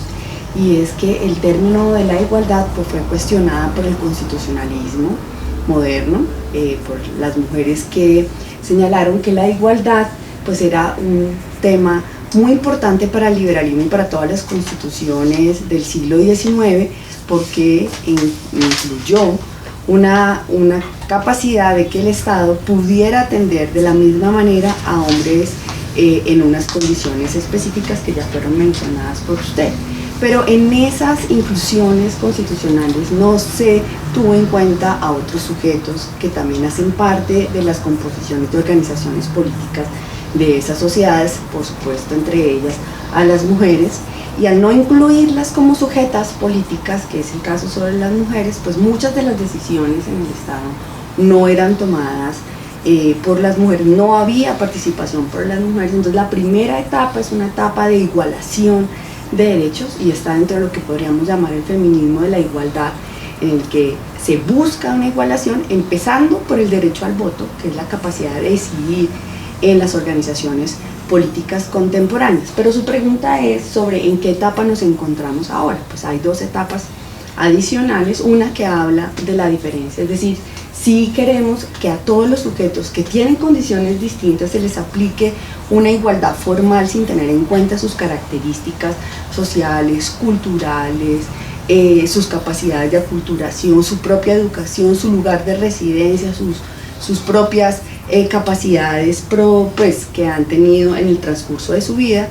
y es que el término de la igualdad pues, fue cuestionada por el constitucionalismo moderno, por las mujeres que señalaron que la igualdad pues, era un tema muy importante para el liberalismo y para todas las constituciones del siglo XIX, porque incluyó una capacidad de que el Estado pudiera atender de la misma manera a hombres en unas condiciones específicas que ya fueron mencionadas por usted. Pero en esas inclusiones constitucionales no se tuvo en cuenta a otros sujetos que también hacen parte de las composiciones de organizaciones políticas de esas sociedades, por supuesto entre ellas a las mujeres, y al no incluirlas como sujetas políticas, que es el caso sobre las mujeres, pues muchas de las decisiones en el Estado no eran tomadas por las mujeres, no había participación por las mujeres. Entonces la primera etapa es una etapa de igualación de derechos y está dentro de lo que podríamos llamar el feminismo de la igualdad, en el que se busca una igualación empezando por el derecho al voto, que es la capacidad de decidir en las organizaciones políticas contemporáneas. Pero su pregunta es sobre en qué etapa nos encontramos ahora. Pues hay dos etapas adicionales, una que habla de la diferencia, es decir, si queremos que a todos los sujetos que tienen condiciones distintas se les aplique una igualdad formal sin tener en cuenta sus características sociales, culturales, sus capacidades de aculturación, su propia educación, su lugar de residencia, sus propias capacidades pues, que han tenido en el transcurso de su vida,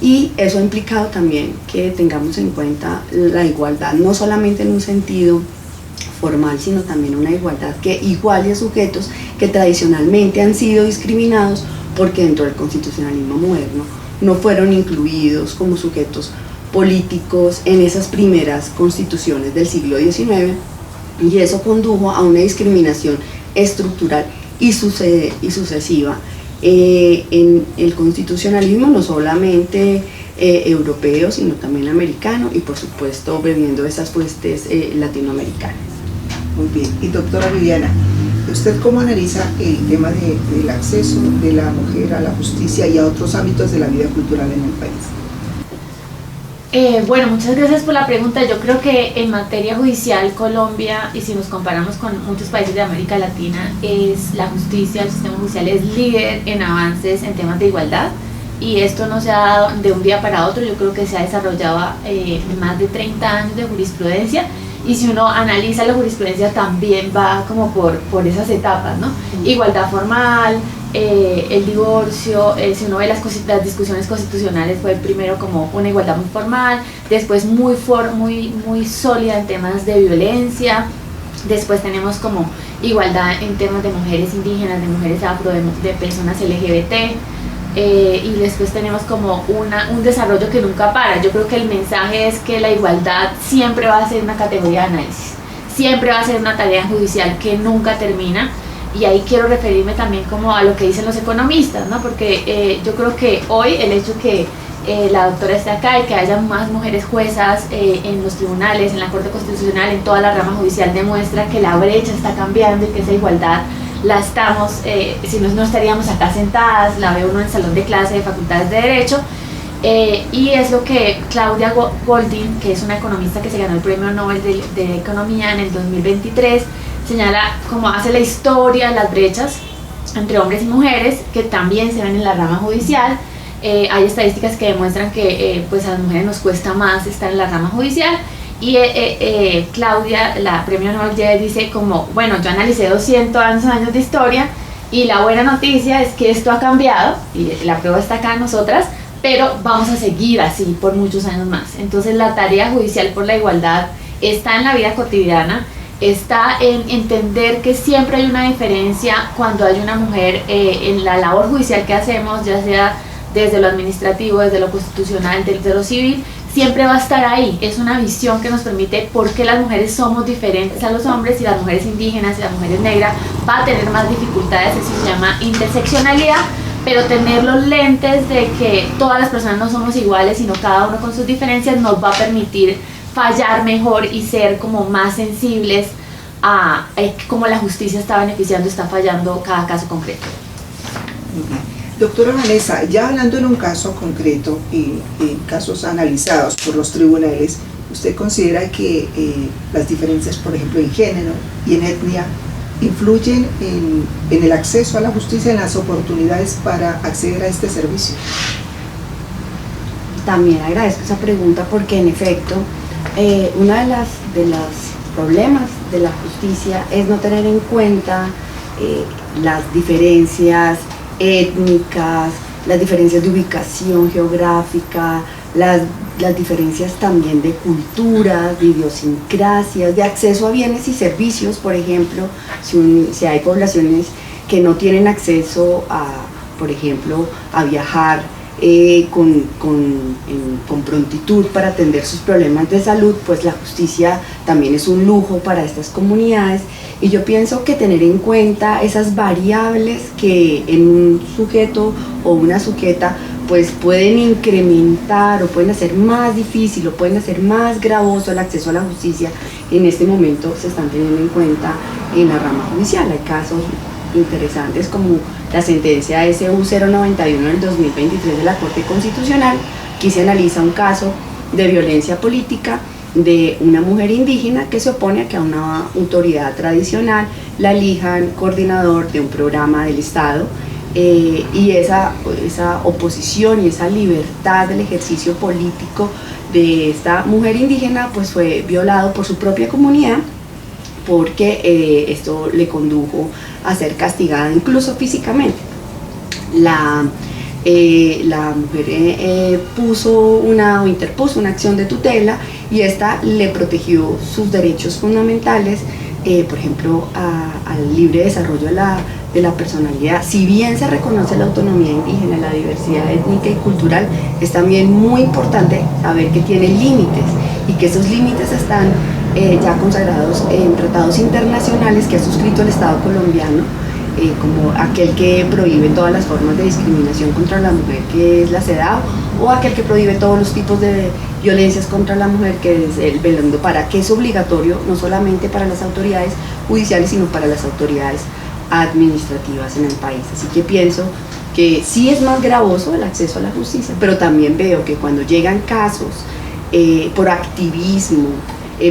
y eso ha implicado también que tengamos en cuenta la igualdad, no solamente en un sentido formal, sino también una igualdad que iguale a sujetos que tradicionalmente han sido discriminados porque dentro del constitucionalismo moderno no fueron incluidos como sujetos políticos en esas primeras constituciones del siglo XIX, y eso condujo a una discriminación estructural y sucesiva en el constitucionalismo, no solamente europeo, sino también americano, y por supuesto bebiendo esas fuentes latinoamericanas. Muy bien. Y doctora Viviana, ¿usted cómo analiza el tema del acceso de la mujer a la justicia y a otros ámbitos de la vida cultural en el país? Bueno, muchas gracias por la pregunta. Yo creo que en materia judicial Colombia, y si nos comparamos con muchos países de América Latina, es la justicia, el sistema judicial es líder en avances en temas de igualdad, y esto no se ha dado de un día para otro. Yo creo que se ha desarrollado más de 30 años de jurisprudencia, y si uno analiza la jurisprudencia también va como por esas etapas, ¿no? Igualdad formal, el divorcio, si uno ve las discusiones constitucionales, fue primero como una igualdad muy formal, después muy sólida en temas de violencia, Después tenemos como igualdad en temas de mujeres indígenas, de mujeres afro, de personas LGBT. Y después tenemos como un desarrollo que nunca para. Yo creo que el mensaje es que la igualdad siempre va a ser una categoría de análisis, siempre va a ser una tarea judicial que nunca termina. Y ahí quiero referirme también como a lo que dicen los economistas, ¿no? Porque yo creo que hoy el hecho que la doctora esté acá y que haya más mujeres juezas en los tribunales, en la Corte Constitucional, en toda la rama judicial, demuestra que la brecha está cambiando y que esa igualdad la estamos, si no estaríamos acá sentadas, la ve uno en el salón de clase de facultades de Derecho, y es lo que Claudia Goldin, que es una economista que se ganó el Premio Nobel de Economía en el 2023, señala cómo hace la historia de las brechas entre hombres y mujeres, que también se ven en la rama judicial. Hay estadísticas que demuestran que pues a las mujeres nos cuesta más estar en la rama judicial. Y Claudia, la premio Nobel, dice como, bueno, yo analicé 200 años de historia y la buena noticia es que esto ha cambiado y la prueba está acá en nosotras, pero vamos a seguir así por muchos años más. Entonces la tarea judicial por la igualdad está en la vida cotidiana, está en entender que siempre hay una diferencia cuando hay una mujer en la labor judicial que hacemos, ya sea desde lo administrativo, desde lo constitucional, desde lo civil, siempre va a estar ahí. Es una visión que nos permite por qué las mujeres somos diferentes a los hombres, y las mujeres indígenas y las mujeres negras va a tener más dificultades. Eso se llama interseccionalidad, pero tener los lentes de que todas las personas no somos iguales, sino cada uno con sus diferencias, nos va a permitir fallar mejor y ser como más sensibles a cómo la justicia está beneficiando, está fallando cada caso concreto. Doctora Vanessa, ya hablando en un caso concreto y en casos analizados por los tribunales, ¿usted considera que las diferencias, por ejemplo, en género y en etnia, influyen en el acceso a la justicia, en las oportunidades para acceder a este servicio? También agradezco esa pregunta porque en efecto una de los problemas de la justicia es no tener en cuenta las diferencias étnicas, las diferencias de ubicación geográfica, las diferencias también de culturas, de idiosincrasias, de acceso a bienes y servicios. Por ejemplo, si hay poblaciones que no tienen acceso a, por ejemplo, a viajar con prontitud para atender sus problemas de salud, pues la justicia también es un lujo para estas comunidades. Y yo pienso que tener en cuenta esas variables que en un sujeto o una sujeta pues pueden incrementar o pueden hacer más difícil o pueden hacer más gravoso el acceso a la justicia, en este momento se están teniendo en cuenta en la rama judicial. Hay casos interesantes como la sentencia SU 091 del 2023 de la Corte Constitucional. Aquí se analiza un caso de violencia política de una mujer indígena que se opone a que a una autoridad tradicional la elijan coordinador de un programa del Estado, y esa oposición y esa libertad del ejercicio político de esta mujer indígena pues fue violado por su propia comunidad, porque esto le condujo a ser castigada incluso físicamente. La mujer interpuso una acción de tutela y esta le protegió sus derechos fundamentales, por ejemplo, al libre desarrollo de la personalidad. Si bien se reconoce la autonomía indígena, la diversidad étnica y cultural, es también muy importante saber que tiene límites y que esos límites están ya consagrados en tratados internacionales que ha suscrito el Estado colombiano, como aquel que prohíbe todas las formas de discriminación contra la mujer, que es la CEDAW, o aquel que prohíbe todos los tipos de violencias contra la mujer, que es el Belendo Pará, que es obligatorio no solamente para las autoridades judiciales, sino para las autoridades administrativas en el país. Así que pienso que sí es más gravoso el acceso a la justicia, pero también veo que cuando llegan casos por activismo,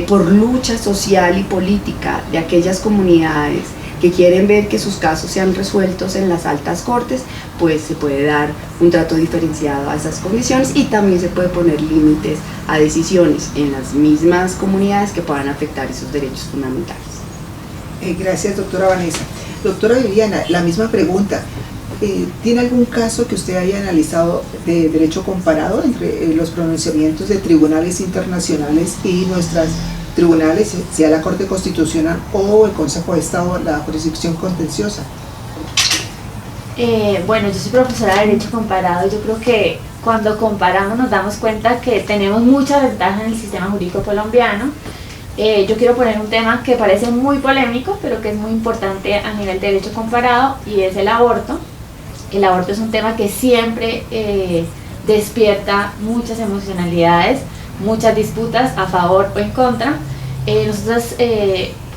por lucha social y política de aquellas comunidades que quieren ver que sus casos sean resueltos en las altas cortes, pues se puede dar un trato diferenciado a esas condiciones, y también se puede poner límites a decisiones en las mismas comunidades que puedan afectar esos derechos fundamentales. Gracias, doctora Vanessa. Doctora Viviana, la misma pregunta. ¿Tiene algún caso que usted haya analizado de derecho comparado entre los pronunciamientos de tribunales internacionales y nuestras tribunales, sea la Corte Constitucional o el Consejo de Estado, la jurisdicción contenciosa? Bueno, yo soy profesora de Derecho Comparado y yo creo que cuando comparamos nos damos cuenta que tenemos mucha ventaja en el sistema jurídico colombiano. Yo quiero poner un tema que parece muy polémico, pero que es muy importante a nivel de derecho comparado, y es el aborto. El aborto es un tema que siempre despierta muchas emocionalidades, muchas disputas a favor o en contra. Nosotros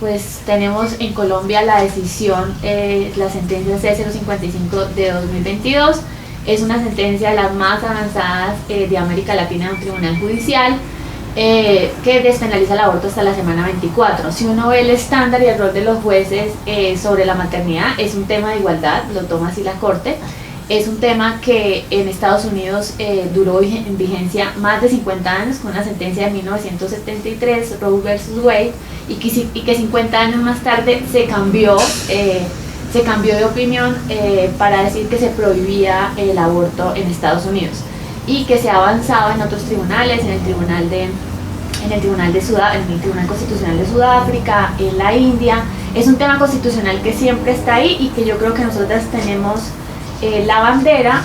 pues tenemos en Colombia la decisión, la sentencia C055 de 2022, es una sentencia de las más avanzadas de América Latina de un tribunal judicial, que despenaliza el aborto hasta la semana 24. Si uno ve el estándar y el rol de los jueces sobre la maternidad, es un tema de igualdad, lo toma así la Corte. Es un tema que en Estados Unidos duró en vigencia más de 50 años, con una sentencia de 1973, Roe versus Wade, y que 50 años más tarde se cambió de opinión para decir que se prohibía el aborto en Estados Unidos, y que se ha avanzado en otros tribunales, en el Tribunal Constitucional de Sudáfrica, en la India. Es un tema constitucional que siempre está ahí y que yo creo que nosotras tenemos la bandera,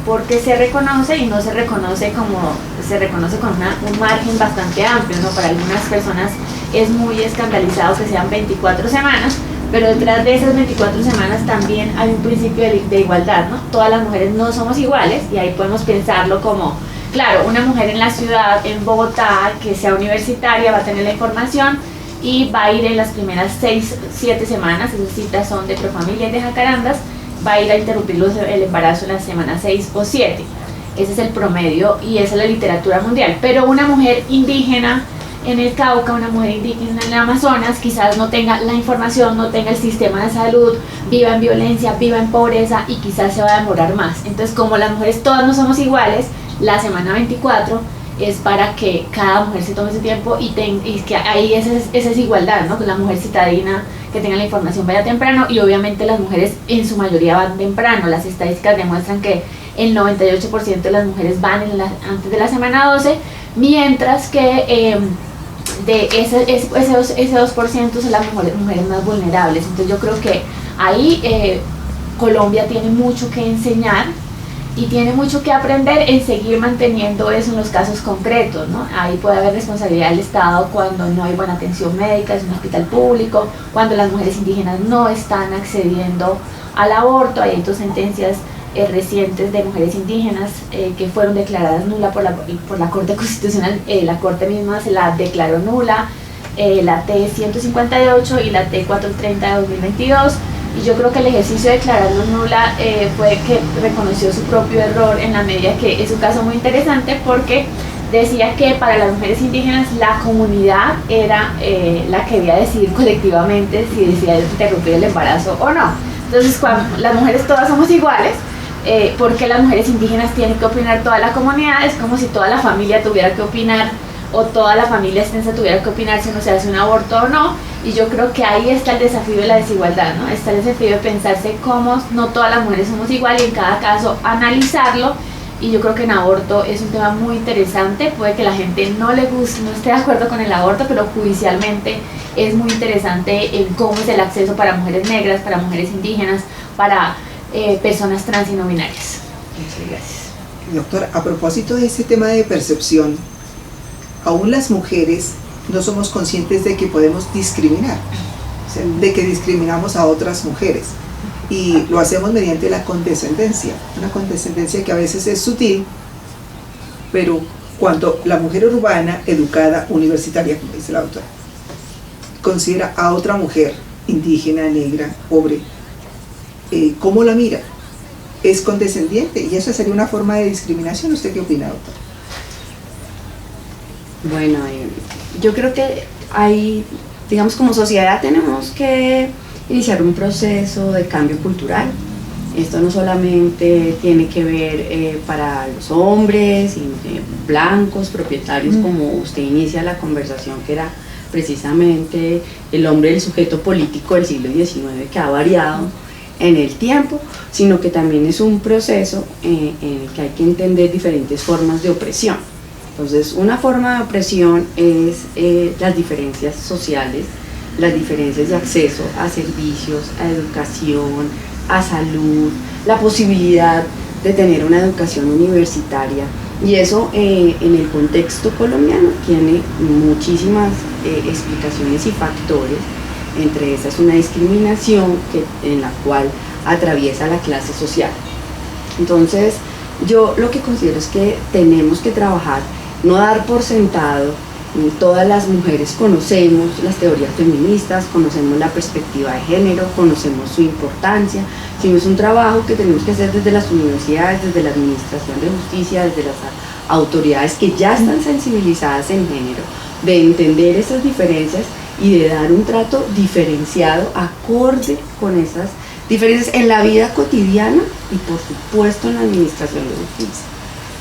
porque se reconoce y no se reconoce como se reconoce con un margen bastante amplio, ¿no? Para algunas personas es muy escandalizado que sean 24 semanas, pero detrás de esas 24 semanas también hay un principio de igualdad, ¿no? Todas las mujeres no somos iguales, y ahí podemos pensarlo como, claro, una mujer en la ciudad, en Bogotá, que sea universitaria, va a tener la información y va a ir en las primeras 6-7 semanas, esas citas son de Profamilia y de Jacarandas, va a ir a interrumpir el embarazo en la semana 6 o 7. Ese es el promedio y esa es la literatura mundial. Pero una mujer indígena en el Cauca, una mujer indígena en el Amazonas, quizás no tenga la información, no tenga el sistema de salud, viva en violencia, viva en pobreza, y quizás se va a demorar más. Entonces, como las mujeres todas no somos iguales, la semana 24 es para que cada mujer se tome ese tiempo y que ahí esa es igualdad, ¿no? Que la mujer citadina que tenga la información vaya temprano, y obviamente las mujeres en su mayoría van temprano. Las estadísticas demuestran que el 98% de las mujeres van antes de la semana 12, mientras que de ese 2% son las mujeres más vulnerables. Entonces yo creo que ahí Colombia tiene mucho que enseñar y tiene mucho que aprender en seguir manteniendo eso en los casos concretos, ¿no? Ahí puede haber responsabilidad del Estado cuando no hay buena atención médica, es un hospital público, cuando las mujeres indígenas no están accediendo al aborto. Hay dos sentencias recientes de mujeres indígenas que fueron declaradas nulas por la Corte Constitucional. La Corte misma se la declaró nula, la T158 y la T430 de 2022. Y yo creo que el ejercicio de declararlo nula fue que reconoció su propio error, en la medida que es un caso muy interesante, porque decía que para las mujeres indígenas la comunidad era la que debía decidir colectivamente si decidía interrumpir el embarazo o no. Entonces, cuando las mujeres todas somos iguales, porque las mujeres indígenas tienen que opinar toda la comunidad, es como si toda la familia tuviera que opinar, o toda la familia extensa tuviera que opinar si uno se hace un aborto o no. Y yo creo que ahí está el desafío de la desigualdad, ¿no? Está el desafío de pensarse cómo no todas las mujeres somos iguales, y en cada caso analizarlo. Y yo creo que en aborto es un tema muy interesante. Puede que la gente no le guste, no esté de acuerdo con el aborto, pero judicialmente es muy interesante en cómo es el acceso para mujeres negras, para mujeres indígenas, para personas trans y no binarias. Muchas gracias. Doctora, a propósito de ese tema de percepción, aún las mujeres no somos conscientes de que podemos discriminar, o sea, de que discriminamos a otras mujeres, y lo hacemos mediante la condescendencia, una condescendencia que a veces es sutil, pero cuando la mujer urbana, educada, universitaria, como dice la autora, considera a otra mujer indígena, negra, pobre, ¿cómo la mira? Es condescendiente, y eso sería una forma de discriminación. ¿Usted qué opina, doctora? Bueno, yo creo que hay, digamos, como sociedad tenemos que iniciar un proceso de cambio cultural. Esto no solamente tiene que ver para los hombres blancos, propietarios, como usted inicia la conversación, que era precisamente el hombre, el sujeto político del siglo XIX, que ha variado en el tiempo, sino que también es un proceso en el que hay que entender diferentes formas de opresión. Entonces, una forma de opresión es las diferencias sociales, las diferencias de acceso a servicios, a educación, a salud, la posibilidad de tener una educación universitaria. Y eso en el contexto colombiano tiene muchísimas explicaciones y factores. Entre esas una discriminación en la cual atraviesa la clase social. Entonces, yo lo que considero es que tenemos que trabajar, no dar por sentado. Todas las mujeres conocemos las teorías feministas, conocemos la perspectiva de género, conocemos su importancia, sino es un trabajo que tenemos que hacer desde las universidades, desde la administración de justicia, desde las autoridades que ya están sensibilizadas en género, de entender esas diferencias y de dar un trato diferenciado, acorde con esas diferencias en la vida cotidiana y por supuesto en la administración de justicia.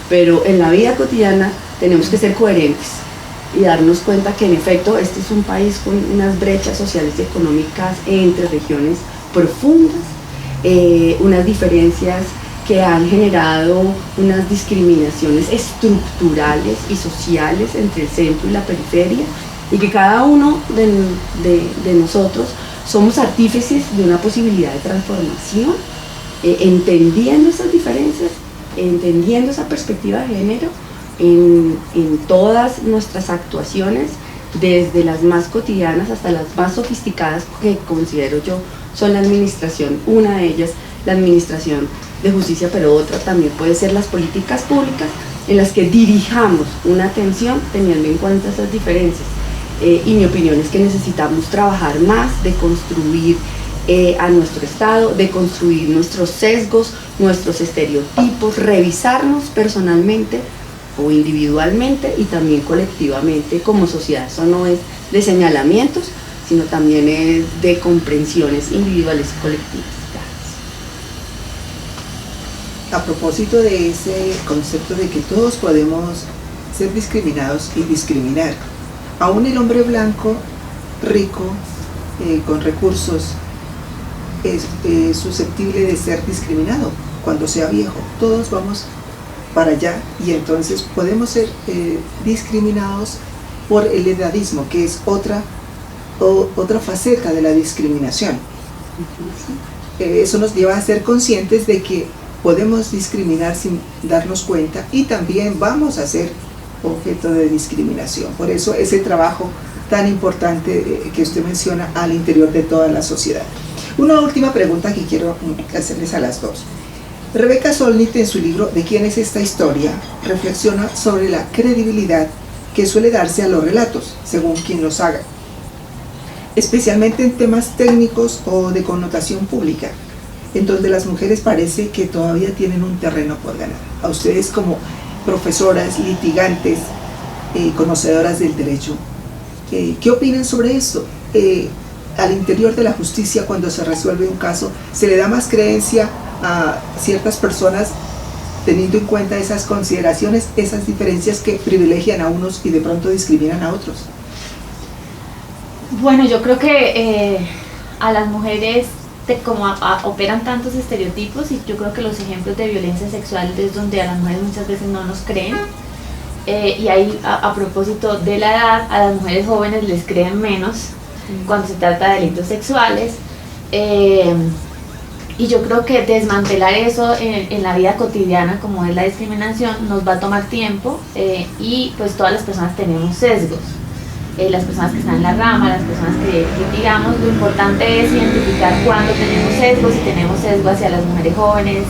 Pero en la vida cotidiana tenemos que ser coherentes y darnos cuenta que en efecto este es un país con unas brechas sociales y económicas entre regiones profundas, unas diferencias que han generado unas discriminaciones estructurales y sociales entre el centro y la periferia, y que cada uno de nosotros somos artífices de una posibilidad de transformación, entendiendo esas diferencias, entendiendo esa perspectiva de género en todas nuestras actuaciones, desde las más cotidianas hasta las más sofisticadas, que considero yo son la administración, una de ellas la administración de justicia, pero otra también puede ser las políticas públicas en las que dirijamos una atención teniendo en cuenta esas diferencias. Y mi opinión es que necesitamos trabajar más de construir a nuestro Estado, de construir nuestros sesgos, nuestros estereotipos, revisarnos personalmente o individualmente y también colectivamente como sociedad. Eso no es de señalamientos, sino también es de comprensiones individuales y colectivas. A propósito de ese concepto de que todos podemos ser discriminados y discriminar, aún el hombre blanco, rico, con recursos, es susceptible de ser discriminado cuando sea viejo. Todos vamos para allá y entonces podemos ser discriminados por el edadismo, que es otra faceta de la discriminación. Eso nos lleva a ser conscientes de que podemos discriminar sin darnos cuenta y también vamos a ser objeto de discriminación. Por eso ese trabajo tan importante que usted menciona al interior de toda la sociedad. Una última pregunta que quiero hacerles a las dos. Rebeca Solnit, en su libro ¿De quién es esta historia?, reflexiona sobre la credibilidad que suele darse a los relatos, según quien los haga, especialmente en temas técnicos o de connotación pública, en donde las mujeres parece que todavía tienen un terreno por ganar. A ustedes como profesoras, litigantes, conocedoras del derecho, ¿qué opinan sobre esto? Al interior de la justicia, cuando se resuelve un caso, ¿se le da más creencia a ciertas personas teniendo en cuenta esas consideraciones, esas diferencias que privilegian a unos y de pronto discriminan a otros? Bueno, yo creo que a las mujeres, como operan tantos estereotipos, y yo creo que los ejemplos de violencia sexual es donde a las mujeres muchas veces no nos creen, y ahí a propósito de la edad, a las mujeres jóvenes les creen menos cuando se trata de delitos sexuales, y yo creo que desmantelar eso en la vida cotidiana, como es la discriminación, nos va a tomar tiempo, y pues todas las personas tenemos sesgos. Las personas que están en la rama, las personas que litigamos, lo importante es identificar cuándo tenemos sesgo, si tenemos sesgo hacia las mujeres jóvenes,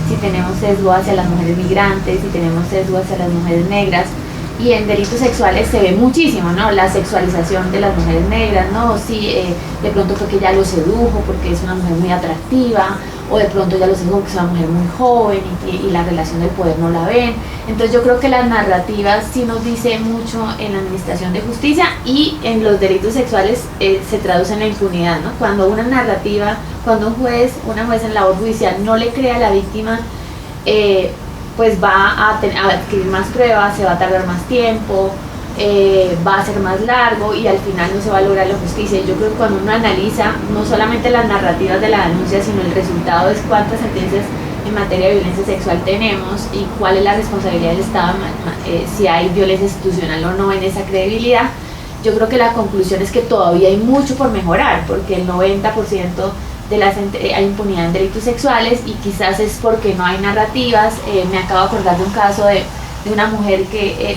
si tenemos sesgo hacia las mujeres migrantes, si tenemos sesgo hacia las mujeres negras. Y en delitos sexuales se ve muchísimo, ¿no? La sexualización de las mujeres negras, ¿no? Sí, de pronto porque ya lo sedujo porque es una mujer muy atractiva, o de pronto ya lo sedujo porque es una mujer muy joven y la relación del poder no la ven. Entonces yo creo que las narrativas sí nos dicen mucho en la administración de justicia, y en los delitos sexuales se traduce en la impunidad, ¿no? Cuando una narrativa, cuando una juez en labor judicial no le cree a la víctima, pues va a adquirir más pruebas, se va a tardar más tiempo, va a ser más largo y al final no se va a lograr la justicia. Y yo creo que cuando uno analiza no solamente las narrativas de la denuncia, sino el resultado es cuántas sentencias en materia de violencia sexual tenemos y cuál es la responsabilidad del Estado, si hay violencia institucional o no en esa credibilidad. Yo creo que la conclusión es que todavía hay mucho por mejorar, porque el 90% de hay impunidad en delitos sexuales y quizás es porque no hay narrativas. Me acabo de acordar de un caso de una mujer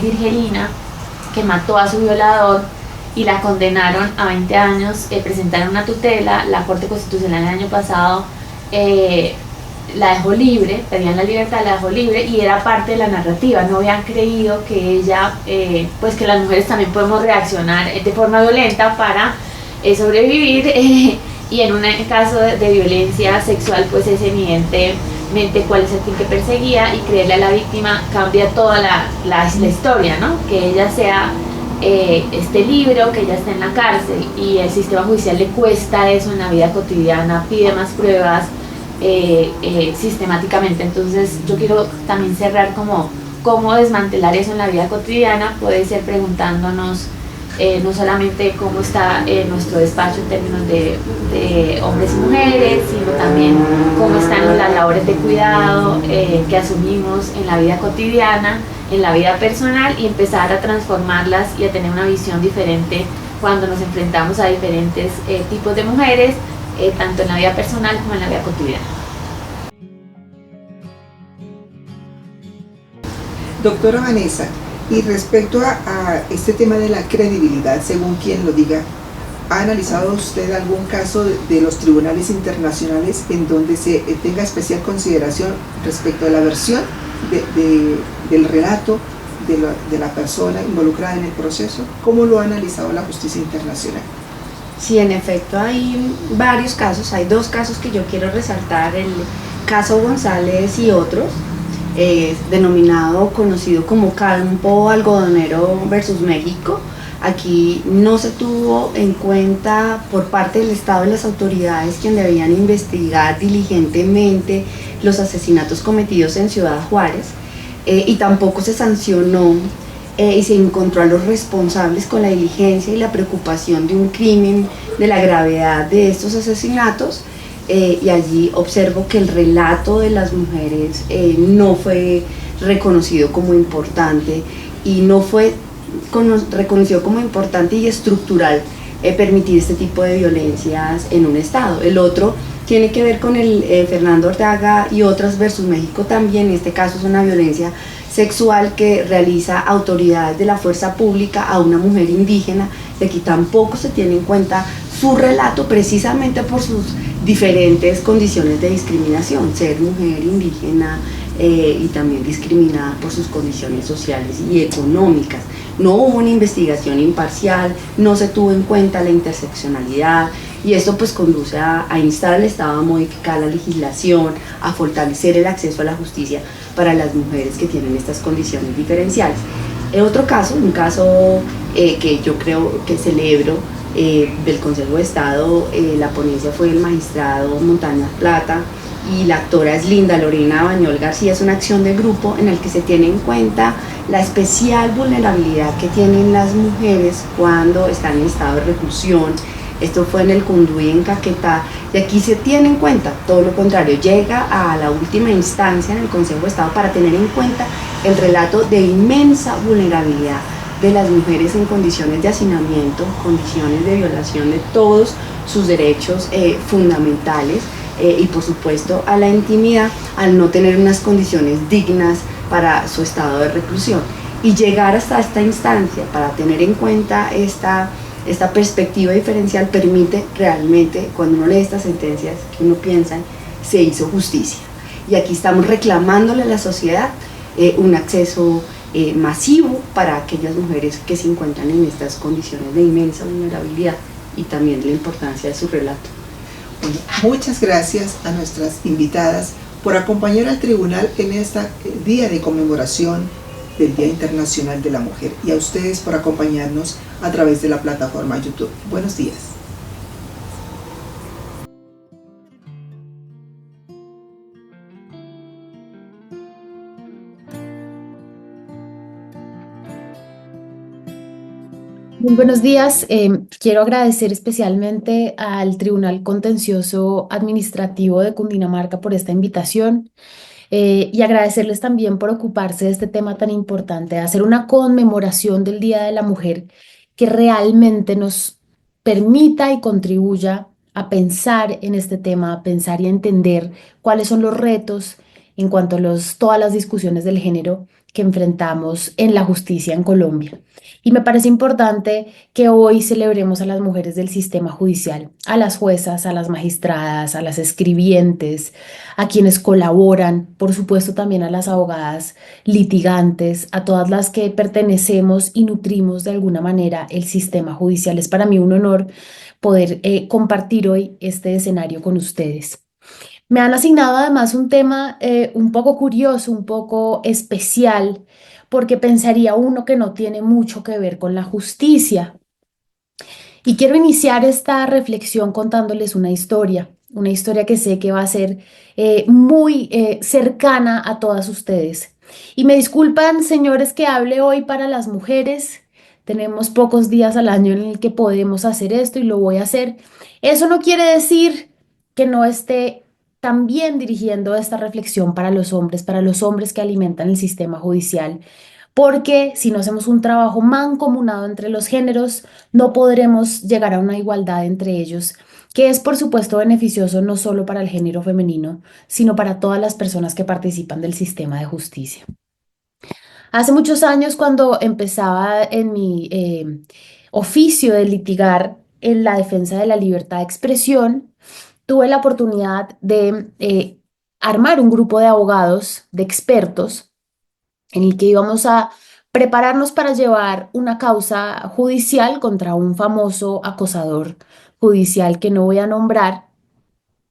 virgelina que mató a su violador y la condenaron a 20 años, presentaron una tutela, la Corte Constitucional el año pasado la dejó libre, pedían la libertad, la dejó libre y era parte de la narrativa. No habían creído que ella, pues que las mujeres también podemos reaccionar de forma violenta para sobrevivir y en un caso de violencia sexual pues es evidentemente cuál es el fin que perseguía, y creerle a la víctima cambia toda la historia, ¿no? Que ella sea esté libre o que ella esté en la cárcel, y el sistema judicial le cuesta eso en la vida cotidiana, pide más pruebas sistemáticamente. Entonces yo quiero también cerrar como cómo desmantelar eso en la vida cotidiana. Puede ser preguntándonos no solamente cómo está nuestro despacho en términos de hombres y mujeres, sino también cómo están las labores de cuidado que asumimos en la vida cotidiana, en la vida personal, y empezar a transformarlas y a tener una visión diferente cuando nos enfrentamos a diferentes tipos de mujeres, tanto en la vida personal como en la vida cotidiana. Doctora Vanessa, y respecto a este tema de la credibilidad, según quien lo diga, ¿ha analizado usted algún caso de los tribunales internacionales en donde se tenga especial consideración respecto a la versión del relato de la persona involucrada en el proceso? ¿Cómo lo ha analizado la justicia internacional? Sí, en efecto hay varios casos, hay dos casos que yo quiero resaltar: el caso González y otros, denominado, conocido como Campo Algodonero versus México. Aquí no se tuvo en cuenta por parte del Estado y las autoridades, quien debían investigar diligentemente los asesinatos cometidos en Ciudad Juárez, y tampoco se sancionó y se encontró a los responsables con la diligencia y la preocupación de un crimen de la gravedad de estos asesinatos. Y allí observo que el relato de las mujeres no fue reconocido como importante, y no fue reconocido como importante y estructural permitir este tipo de violencias en un estado. El otro tiene que ver con el Fernando Ortega y otras versus México también. En este caso es una violencia sexual que realiza autoridades de la fuerza pública a una mujer indígena, y aquí tampoco se tiene en cuenta su relato, precisamente por sus diferentes condiciones de discriminación, ser mujer indígena y también discriminada por sus condiciones sociales y económicas. No hubo una investigación imparcial, no se tuvo en cuenta la interseccionalidad, y esto pues conduce a instar al Estado a modificar la legislación, a fortalecer el acceso a la justicia para las mujeres que tienen estas condiciones diferenciales. Otro caso, un caso que yo creo que celebro, del Consejo de Estado, la ponencia fue del magistrado Montaña Plata y la actora es Linda Lorena Bañol García. Es una acción de grupo en el que se tiene en cuenta la especial vulnerabilidad que tienen las mujeres cuando están en estado de reclusión. Esto fue en el Cunduy, en Caquetá, y aquí se tiene en cuenta todo lo contrario, llega a la última instancia en el Consejo de Estado para tener en cuenta el relato de inmensa vulnerabilidad de las mujeres en condiciones de hacinamiento, condiciones de violación de todos sus derechos fundamentales, y por supuesto a la intimidad, al no tener unas condiciones dignas para su estado de reclusión. Y llegar hasta esta instancia para tener en cuenta esta perspectiva diferencial permite realmente, cuando uno lee estas sentencias, que uno piensa, se hizo justicia. Y aquí estamos reclamándole a la sociedad un acceso masivo para aquellas mujeres que se encuentran en estas condiciones de inmensa vulnerabilidad, y también la importancia de su relato. Bueno, muchas gracias a nuestras invitadas por acompañar al tribunal en este día de conmemoración del Día Internacional de la Mujer, y a ustedes por acompañarnos a través de la plataforma YouTube. Buenos días. Muy buenos días. Quiero agradecer especialmente al Tribunal Contencioso Administrativo de Cundinamarca por esta invitación y agradecerles también por ocuparse de este tema tan importante, hacer una conmemoración del Día de la Mujer que realmente nos permita y contribuya a pensar en este tema, a pensar y a entender cuáles son los retos en cuanto a todas las discusiones del género que enfrentamos en la justicia en Colombia. Y me parece importante que hoy celebremos a las mujeres del sistema judicial, a las juezas, a las magistradas, a las escribientes, a quienes colaboran, por supuesto también a las abogadas litigantes, a todas las que pertenecemos y nutrimos de alguna manera el sistema judicial. Es para mí un honor poder compartir hoy este escenario con ustedes. Me han asignado además un tema un poco curioso, un poco especial, porque pensaría uno que no tiene mucho que ver con la justicia. Y quiero iniciar esta reflexión contándoles una historia que sé que va a ser muy cercana a todas ustedes. Y me disculpan, señores, que hable hoy para las mujeres. Tenemos pocos días al año en el que podemos hacer esto y lo voy a hacer. Eso no quiere decir que no esté también dirigiendo esta reflexión para los hombres que alimentan el sistema judicial, porque si no hacemos un trabajo mancomunado entre los géneros, no podremos llegar a una igualdad entre ellos, que es por supuesto beneficioso no solo para el género femenino, sino para todas las personas que participan del sistema de justicia. Hace muchos años, cuando empezaba en mi oficio de litigar en la defensa de la libertad de expresión, tuve la oportunidad de armar un grupo de abogados, de expertos, en el que íbamos a prepararnos para llevar una causa judicial contra un famoso acosador judicial que no voy a nombrar,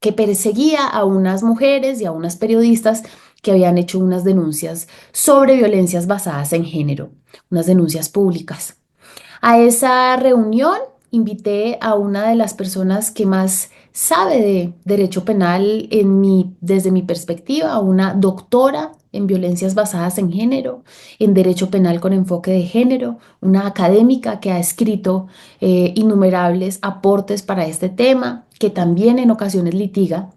que perseguía a unas mujeres y a unas periodistas que habían hecho unas denuncias sobre violencias basadas en género, unas denuncias públicas. A esa reunión invité a una de las personas que más sabe de derecho penal desde mi perspectiva, a una doctora en violencias basadas en género, en derecho penal con enfoque de género, una académica que ha escrito innumerables aportes para este tema, que también en ocasiones litiga.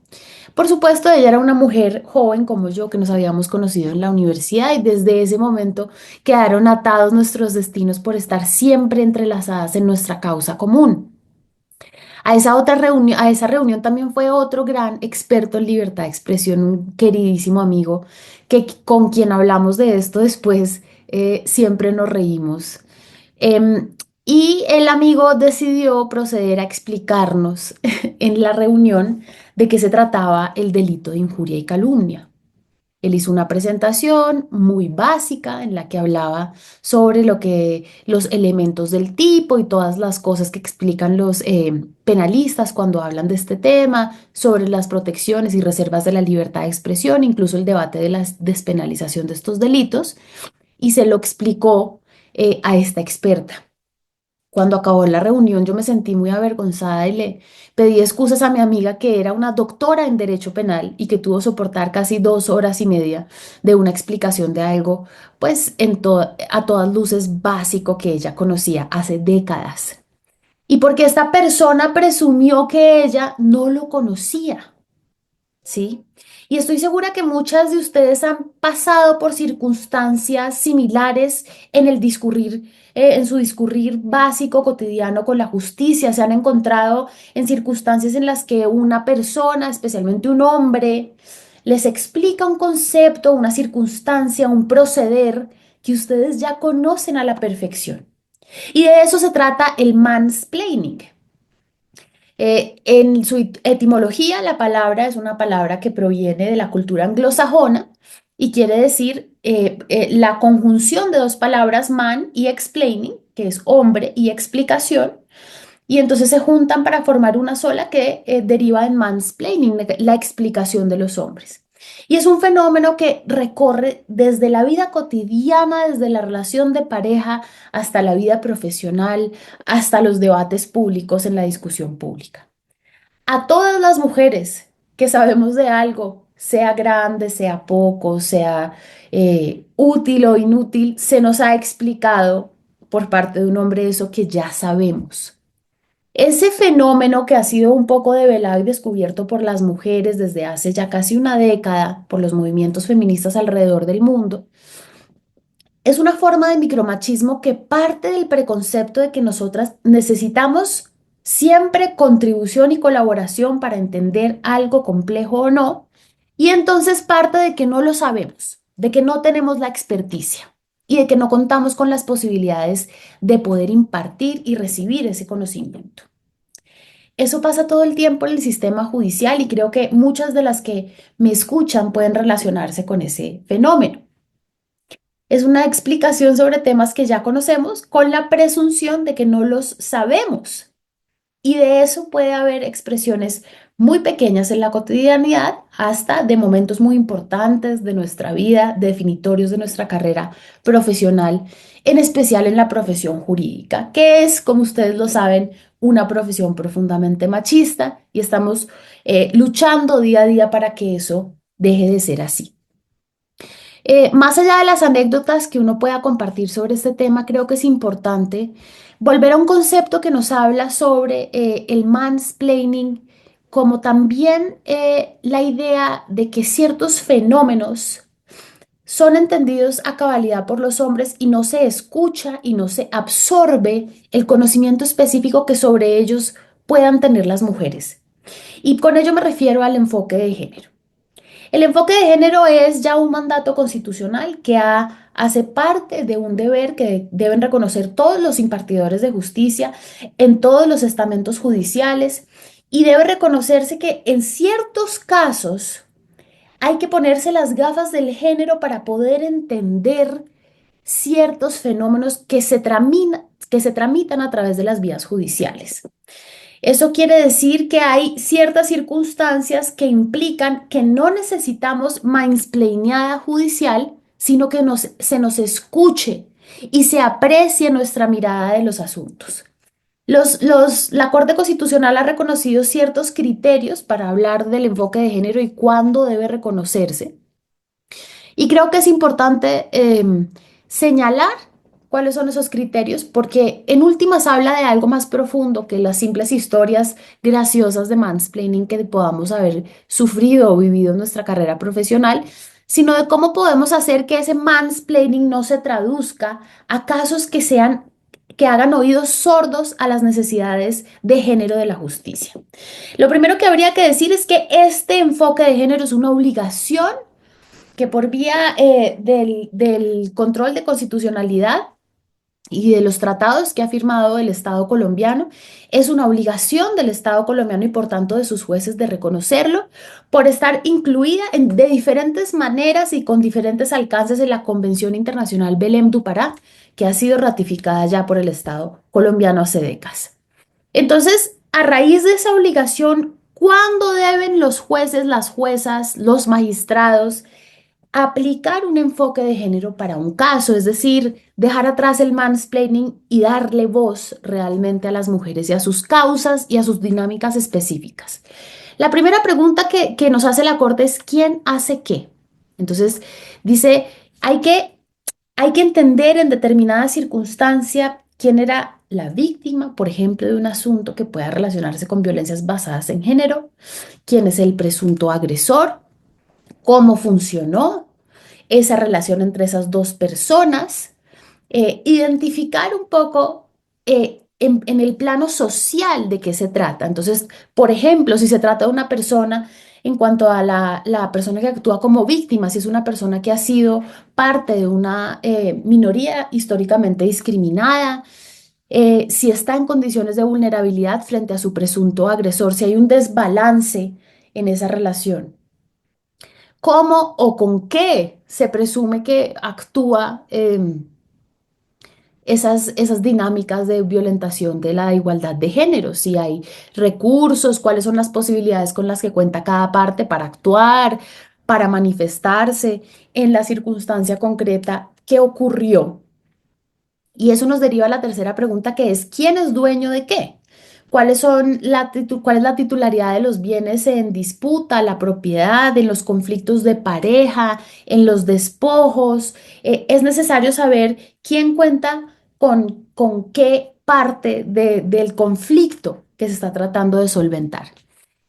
Por supuesto, ella era una mujer joven como yo que nos habíamos conocido en la universidad y desde ese momento quedaron atados nuestros destinos por estar siempre entrelazadas en nuestra causa común. A esa reunión también fue otro gran experto en libertad de expresión, un queridísimo amigo con quien hablamos de esto después, siempre nos reímos. Y el amigo decidió proceder a explicarnos en la reunión de qué se trataba el delito de injuria y calumnia. Él hizo una presentación muy básica en la que hablaba sobre los elementos del tipo y todas las cosas que explican los penalistas cuando hablan de este tema, sobre las protecciones y reservas de la libertad de expresión, incluso el debate de la despenalización de estos delitos, y se lo explicó a esta experta. Cuando acabó la reunión, yo me sentí muy avergonzada y le pedí excusas a mi amiga, que era una doctora en derecho penal y que tuvo que soportar casi 2 horas y media de una explicación de algo, pues a todas luces básico que ella conocía hace décadas. Y porque esta persona presumió que ella no lo conocía. ¿Sí? Y estoy segura que muchas de ustedes han pasado por circunstancias similares en su discurrir básico cotidiano con la justicia. Se han encontrado en circunstancias en las que una persona, especialmente un hombre, les explica un concepto, una circunstancia, un proceder que ustedes ya conocen a la perfección. Y de eso se trata el mansplaining. En su etimología, la palabra es una palabra que proviene de la cultura anglosajona y quiere decir la conjunción de dos palabras, man y explaining, que es hombre y explicación, y entonces se juntan para formar una sola que deriva en mansplaining, la explicación de los hombres. Y es un fenómeno que recorre desde la vida cotidiana, desde la relación de pareja, hasta la vida profesional, hasta los debates públicos en la discusión pública. A todas las mujeres que sabemos de algo, sea grande, sea poco, sea útil o inútil, se nos ha explicado por parte de un hombre eso que ya sabemos. Ese fenómeno que ha sido un poco develado y descubierto por las mujeres desde hace ya casi una década, por los movimientos feministas alrededor del mundo, es una forma de micromachismo que parte del preconcepto de que nosotras necesitamos siempre contribución y colaboración para entender algo complejo o no, y entonces parte de que no lo sabemos, de que no tenemos la experticia y de que no contamos con las posibilidades de poder impartir y recibir ese conocimiento. Eso pasa todo el tiempo en el sistema judicial y creo que muchas de las que me escuchan pueden relacionarse con ese fenómeno. Es una explicación sobre temas que ya conocemos con la presunción de que no los sabemos. Y de eso puede haber expresiones muy pequeñas en la cotidianidad hasta de momentos muy importantes de nuestra vida, definitorios de nuestra carrera profesional, en especial en la profesión jurídica, que es, como ustedes lo saben, una profesión profundamente machista y estamos luchando día a día para que eso deje de ser así. Más allá de las anécdotas que uno pueda compartir sobre este tema, creo que es importante volver a un concepto que nos habla sobre el mansplaining, como también la idea de que ciertos fenómenos son entendidos a cabalidad por los hombres y no se escucha y no se absorbe el conocimiento específico que sobre ellos puedan tener las mujeres. Y con ello me refiero al enfoque de género. El enfoque de género es ya un mandato constitucional que hace parte de un deber que deben reconocer todos los impartidores de justicia en todos los estamentos judiciales y debe reconocerse que en ciertos casos hay que ponerse las gafas del género para poder entender ciertos fenómenos que se tramitan a través de las vías judiciales. Eso quiere decir que hay ciertas circunstancias que implican que no necesitamos mansplaineada judicial, sino que se nos escuche y se aprecie nuestra mirada de los asuntos. La Corte Constitucional ha reconocido ciertos criterios para hablar del enfoque de género y cuándo debe reconocerse. Y creo que es importante señalar cuáles son esos criterios, porque en últimas habla de algo más profundo que las simples historias graciosas de mansplaining que podamos haber sufrido o vivido en nuestra carrera profesional, sino de cómo podemos hacer que ese mansplaining no se traduzca a casos que hagan oídos sordos a las necesidades de género de la justicia. Lo primero que habría que decir es que este enfoque de género es una obligación que por vía del control de constitucionalidad y de los tratados que ha firmado el Estado colombiano, es una obligación del Estado colombiano y por tanto de sus jueces de reconocerlo por estar incluida de diferentes maneras y con diferentes alcances en la Convención Internacional Belém do Pará, que ha sido ratificada ya por el Estado colombiano hace décadas. Entonces, a raíz de esa obligación, ¿cuándo deben los jueces, las juezas, los magistrados aplicar un enfoque de género para un caso? Es decir, dejar atrás el mansplaining y darle voz realmente a las mujeres y a sus causas y a sus dinámicas específicas. La primera pregunta que nos hace la Corte es ¿quién hace qué? Entonces, dice, hay que entender en determinada circunstancia quién era la víctima, por ejemplo, de un asunto que pueda relacionarse con violencias basadas en género, quién es el presunto agresor, cómo funcionó esa relación entre esas dos personas, identificar un poco en el plano social de qué se trata. Entonces, por ejemplo, si se trata de una persona, en cuanto a la persona que actúa como víctima, si es una persona que ha sido parte de una minoría históricamente discriminada, si está en condiciones de vulnerabilidad frente a su presunto agresor, si hay un desbalance en esa relación. ¿Cómo o con qué se presume que actúa esas dinámicas de violentación de la igualdad de género? Si hay recursos, cuáles son las posibilidades con las que cuenta cada parte para actuar, para manifestarse en la circunstancia concreta que ocurrió. Y eso nos deriva a la tercera pregunta, que es ¿quién es dueño de qué? ¿Cuál es la titularidad de los bienes en disputa, la propiedad, en los conflictos de pareja, en los despojos? Es necesario saber quién cuenta con qué parte del conflicto que se está tratando de solventar.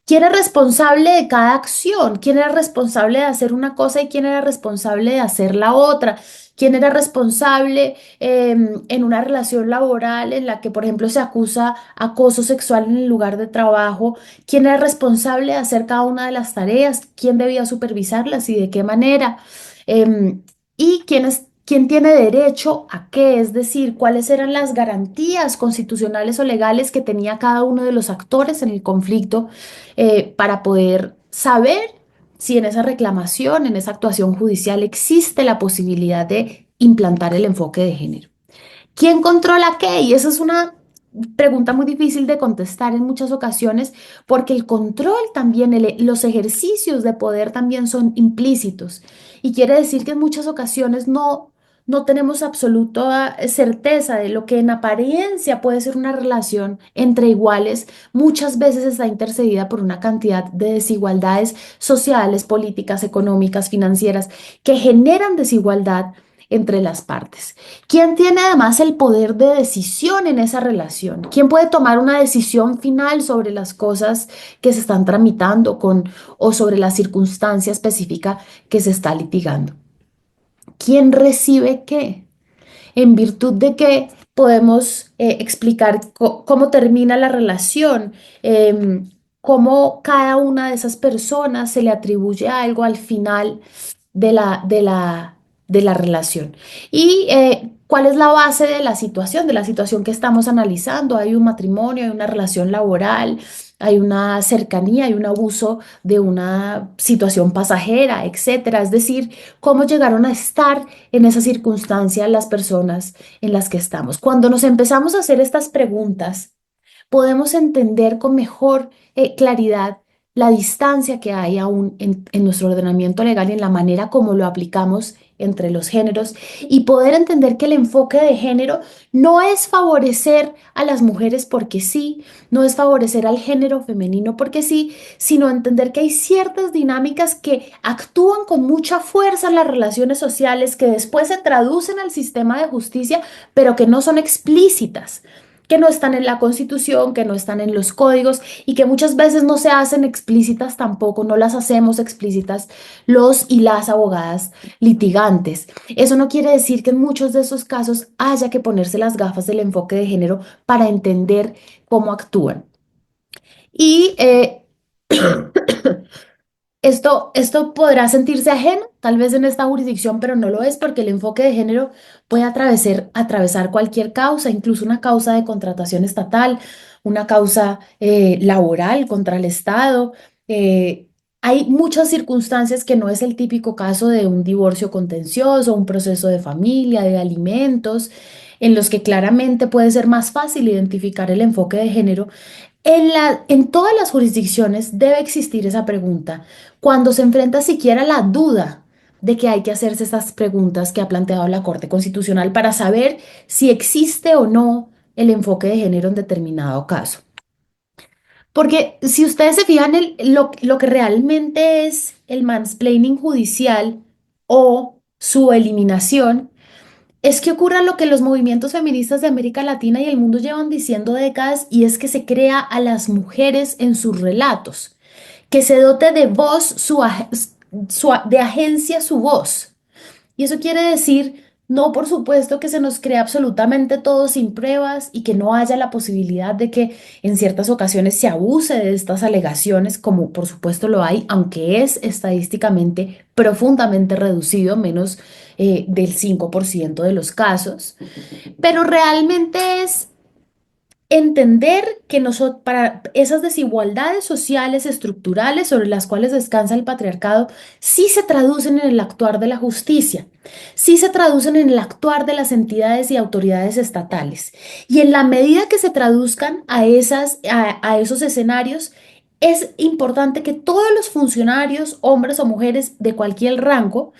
¿Quién es responsable de cada acción? ¿Quién era responsable de hacer una cosa y quién era responsable de hacer la otra? ¿Quién era responsable en una relación laboral en la que, por ejemplo, se acusa acoso sexual en el lugar de trabajo? ¿Quién era responsable de hacer cada una de las tareas? ¿Quién debía supervisarlas y de qué manera? Em, ¿Y quién tiene derecho a qué? Es decir, cuáles eran las garantías constitucionales o legales que tenía cada uno de los actores en el conflicto para poder saber si en esa reclamación, en esa actuación judicial existe la posibilidad de implantar el enfoque de género. ¿Quién controla qué? Y esa es una pregunta muy difícil de contestar en muchas ocasiones porque el control también, los ejercicios de poder también son implícitos. Y quiere decir que en muchas ocasiones no tenemos absoluta certeza de lo que en apariencia puede ser una relación entre iguales. Muchas veces está intercedida por una cantidad de desigualdades sociales, políticas, económicas, financieras, que generan desigualdad entre las partes. ¿Quién tiene además el poder de decisión en esa relación? ¿Quién puede tomar una decisión final sobre las cosas que se están tramitando o sobre la circunstancia específica que se está litigando? ¿Quién recibe qué? ¿En virtud de qué podemos explicar cómo termina la relación? Cómo cada una de esas personas se le atribuye algo al final de la relación. Y cuál es la base de la situación que estamos analizando. Hay un matrimonio, hay una relación laboral, hay una cercanía, hay un abuso de una situación pasajera, etcétera. Es decir, cómo llegaron a estar en esa circunstancia las personas en las que estamos. Cuando nos empezamos a hacer estas preguntas, podemos entender con mejor claridad la distancia que hay aún en nuestro ordenamiento legal y en la manera como lo aplicamos entre los géneros y poder entender que el enfoque de género no es favorecer a las mujeres porque sí, no es favorecer al género femenino porque sí, sino entender que hay ciertas dinámicas que actúan con mucha fuerza en las relaciones sociales que después se traducen al sistema de justicia, pero que no son explícitas, que no están en la Constitución, que no están en los códigos y que muchas veces no se hacen explícitas tampoco, no las hacemos explícitas los y las abogadas litigantes. Eso no quiere decir que en muchos de esos casos haya que ponerse las gafas del enfoque de género para entender cómo actúan. Y esto podrá sentirse ajeno, tal vez en esta jurisdicción, pero no lo es porque el enfoque de género puede atravesar cualquier causa, incluso una causa de contratación estatal, una causa laboral contra el Estado. Hay muchas circunstancias que no es el típico caso de un divorcio contencioso, un proceso de familia, de alimentos, en los que claramente puede ser más fácil identificar el enfoque de género. En todas las jurisdicciones debe existir esa pregunta. Cuando se enfrenta siquiera la duda de que hay que hacerse estas preguntas que ha planteado la Corte Constitucional para saber si existe o no el enfoque de género en determinado caso. Porque si ustedes se fijan en lo que realmente es el mansplaining judicial o su eliminación, es que ocurra lo que los movimientos feministas de América Latina y el mundo llevan diciendo décadas y es que se crea a las mujeres en sus relatos, que se dote de voz, de agencia su voz. Y eso quiere decir, no, por supuesto, que se nos crea absolutamente todo sin pruebas y que no haya la posibilidad de que en ciertas ocasiones se abuse de estas alegaciones, como por supuesto lo hay, aunque es estadísticamente profundamente reducido, menos del 5% de los casos. Pero realmente es entender que para esas desigualdades sociales estructurales sobre las cuales descansa el patriarcado, sí se traducen en el actuar de la justicia, sí se traducen en el actuar de las entidades y autoridades estatales. Y en la medida que se traduzcan a esos escenarios, es importante que todos los funcionarios, hombres o mujeres de cualquier rango,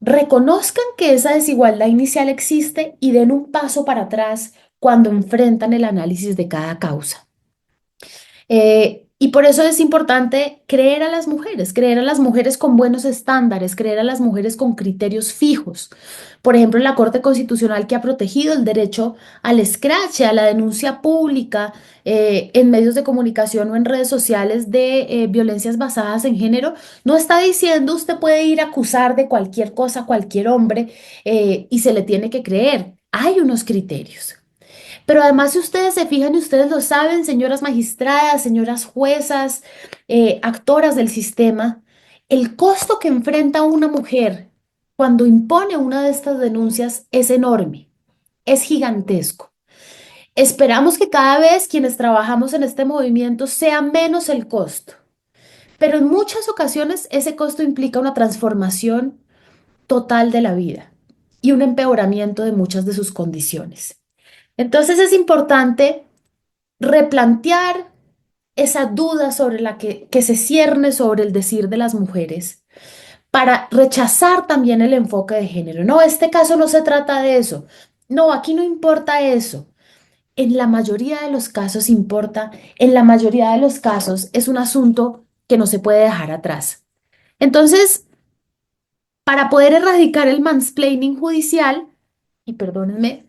reconozcan que esa desigualdad inicial existe y den un paso para atrás cuando enfrentan el análisis de cada causa. Y por eso es importante creer a las mujeres con buenos estándares, creer a las mujeres con criterios fijos. Por ejemplo, la Corte Constitucional que ha protegido el derecho al escrache, a la denuncia pública en medios de comunicación o en redes sociales de violencias basadas en género, no está diciendo usted puede ir a acusar de cualquier cosa a cualquier hombre y se le tiene que creer. Hay unos criterios. Pero además, si ustedes se fijan y ustedes lo saben, señoras magistradas, señoras juezas, actoras del sistema, el costo que enfrenta una mujer cuando impone una de estas denuncias es enorme, es gigantesco. Esperamos que cada vez quienes trabajamos en este movimiento sea menos el costo, pero en muchas ocasiones ese costo implica una transformación total de la vida y un empeoramiento de muchas de sus condiciones. Entonces es importante replantear esa duda sobre que se cierne sobre el decir de las mujeres para rechazar también el enfoque de género. No, este caso no se trata de eso. No, aquí no importa eso. En la mayoría de los casos importa, en la mayoría de los casos es un asunto que no se puede dejar atrás. Entonces, para poder erradicar el mansplaining judicial, y perdónenme,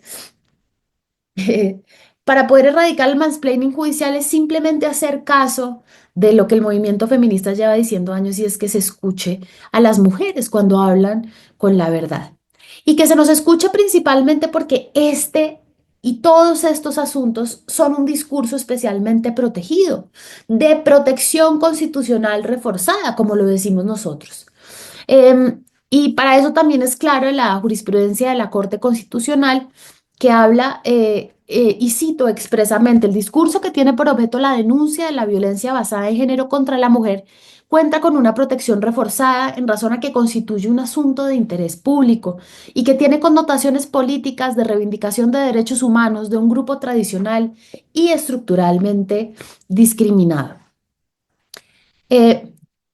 para poder erradicar el mansplaining judicial es simplemente hacer caso de lo que el movimiento feminista lleva diciendo años y es que se escuche a las mujeres cuando hablan con la verdad. Y que se nos escuche principalmente porque este y todos estos asuntos son un discurso especialmente protegido, de protección constitucional reforzada, como lo decimos nosotros. Y para eso también es claro la jurisprudencia de la Corte Constitucional que habla, y cito expresamente, el discurso que tiene por objeto la denuncia de la violencia basada en género contra la mujer cuenta con una protección reforzada en razón a que constituye un asunto de interés público y que tiene connotaciones políticas de reivindicación de derechos humanos de un grupo tradicional y estructuralmente discriminado.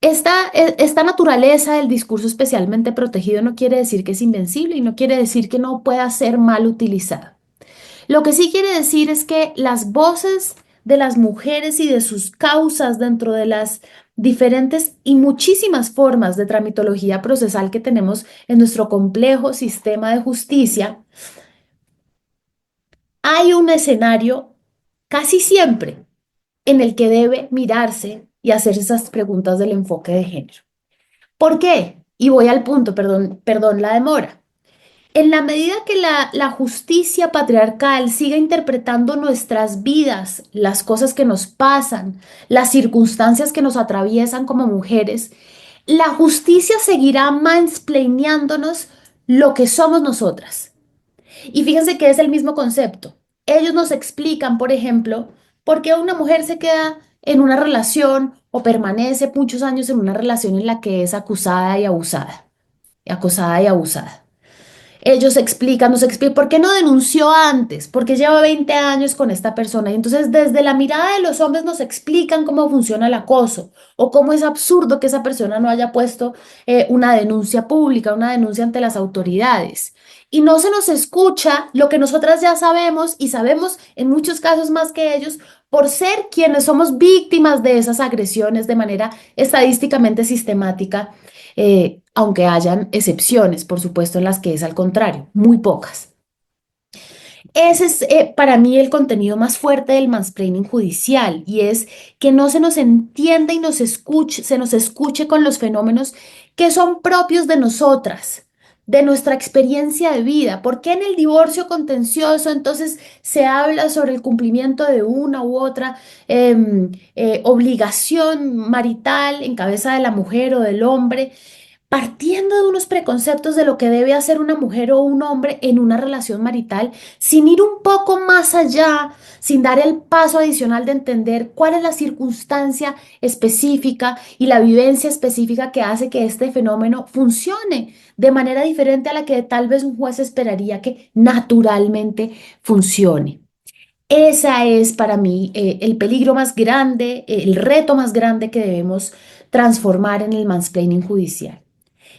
Esta naturaleza del discurso especialmente protegido no quiere decir que es invencible y no quiere decir que no pueda ser mal utilizado. Lo que sí quiere decir es que las voces de las mujeres y de sus causas dentro de las diferentes y muchísimas formas de tramitología procesal que tenemos en nuestro complejo sistema de justicia, hay un escenario casi siempre en el que debe mirarse y hacer esas preguntas del enfoque de género. ¿Por qué? Y voy al punto, perdón la demora. En la medida que la justicia patriarcal siga interpretando nuestras vidas, las cosas que nos pasan, las circunstancias que nos atraviesan como mujeres, la justicia seguirá mansplaineándonos lo que somos nosotras. Y fíjense que es el mismo concepto. Ellos nos explican, por ejemplo, por qué una mujer se queda en una relación o permanece muchos años en una relación en la que es acusada y abusada, acosada y abusada. Ellos explican, nos explican por qué no denunció antes, porque lleva 20 años con esta persona. Y entonces desde la mirada de los hombres nos explican cómo funciona el acoso o cómo es absurdo que esa persona no haya puesto una denuncia pública, una denuncia ante las autoridades. Y no se nos escucha lo que nosotras ya sabemos y sabemos en muchos casos más que ellos por ser quienes somos víctimas de esas agresiones de manera estadísticamente sistemática, aunque hayan excepciones, por supuesto, en las que es al contrario, muy pocas. Ese es para mí el contenido más fuerte del mansplaining judicial y es que no se nos entienda y se nos escuche con los fenómenos que son propios de nosotras, de nuestra experiencia de vida. ¿Por qué en el divorcio contencioso entonces se habla sobre el cumplimiento de una u otra obligación marital en cabeza de la mujer o del hombre? Partiendo de unos preconceptos de lo que debe hacer una mujer o un hombre en una relación marital, sin ir un poco más allá, sin dar el paso adicional de entender cuál es la circunstancia específica y la vivencia específica que hace que este fenómeno funcione de manera diferente a la que tal vez un juez esperaría que naturalmente funcione. Esa es para mí el peligro más grande, el reto más grande que debemos transformar en el mansplaining judicial,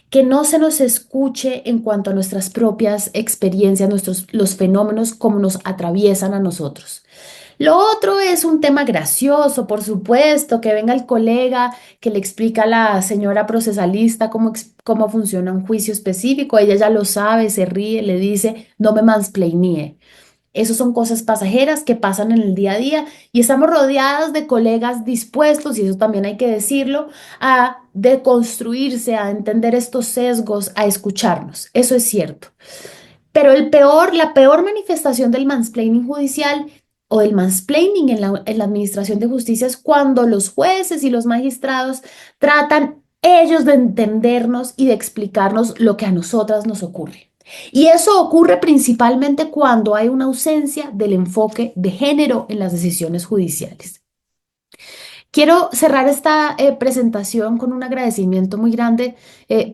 que no se nos escuche en cuanto a nuestras propias experiencias, los fenómenos como nos atraviesan a nosotros. Lo otro es un tema gracioso, por supuesto, que venga el colega que le explica a la señora procesalista cómo funciona un juicio específico, ella ya lo sabe, se ríe, le dice, no me mansplainie. Esas son cosas pasajeras que pasan en el día a día y estamos rodeadas de colegas dispuestos, y eso también hay que decirlo, a deconstruirse, a entender estos sesgos, a escucharnos. Eso es cierto. Pero la peor manifestación del mansplaining judicial o del mansplaining en la administración de justicia es cuando los jueces y los magistrados tratan ellos de entendernos y de explicarnos lo que a nosotras nos ocurre. Y eso ocurre principalmente cuando hay una ausencia del enfoque de género en las decisiones judiciales. Quiero cerrar esta presentación con un agradecimiento muy grande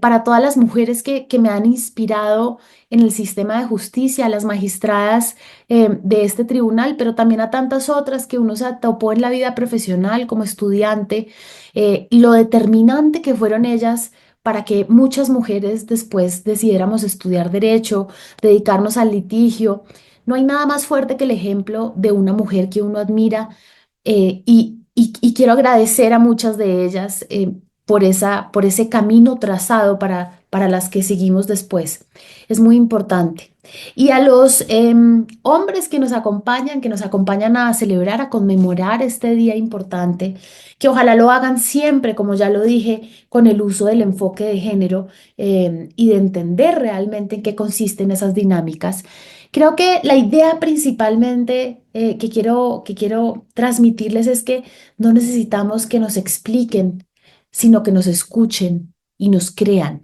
para todas las mujeres que me han inspirado en el sistema de justicia, a las magistradas de este tribunal, pero también a tantas otras que uno se topó en la vida profesional como estudiante, lo determinante que fueron ellas para que muchas mujeres después decidiéramos estudiar derecho, dedicarnos al litigio. No hay nada más fuerte que el ejemplo de una mujer que uno admira y quiero agradecer a muchas de ellas por ese camino trazado para las que seguimos después. Es muy importante. Y a los hombres que nos acompañan a celebrar, a conmemorar este día importante, que ojalá lo hagan siempre, como ya lo dije, con el uso del enfoque de género y de entender realmente en qué consisten esas dinámicas. Creo que la idea principalmente que quiero transmitirles es que no necesitamos que nos expliquen, sino que nos escuchen y nos crean.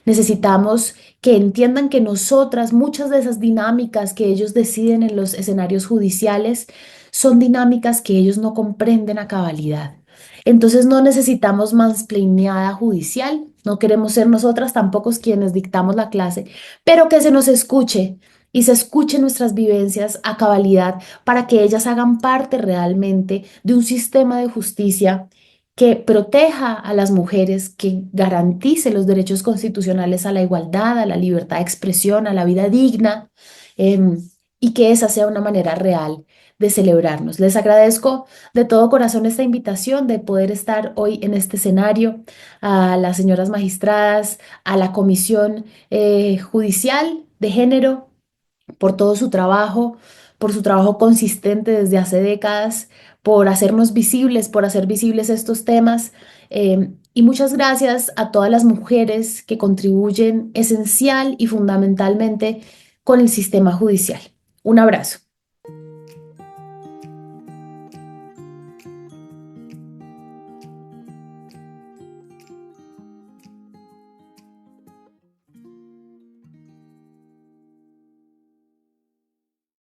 Necesitamos que entiendan que nosotras, muchas de esas dinámicas que ellos deciden en los escenarios judiciales, son dinámicas que ellos no comprenden a cabalidad. Entonces no necesitamos mansplaineada judicial, no queremos ser nosotras tampoco quienes dictamos la clase, pero que se nos escuche y se escuchen nuestras vivencias a cabalidad para que ellas hagan parte realmente de un sistema de justicia que proteja a las mujeres, que garantice los derechos constitucionales a la igualdad, a la libertad de expresión, a la vida digna, em, y que esa sea una manera real de celebrarnos. Les agradezco de todo corazón esta invitación de poder estar hoy en este escenario, a las señoras magistradas, a la Comisión Judicial de Género por todo su trabajo, por su trabajo consistente desde hace décadas, por hacernos visibles, por hacer visibles estos temas. Y muchas gracias a todas las mujeres que contribuyen esencial y fundamentalmente con el sistema judicial. Un abrazo.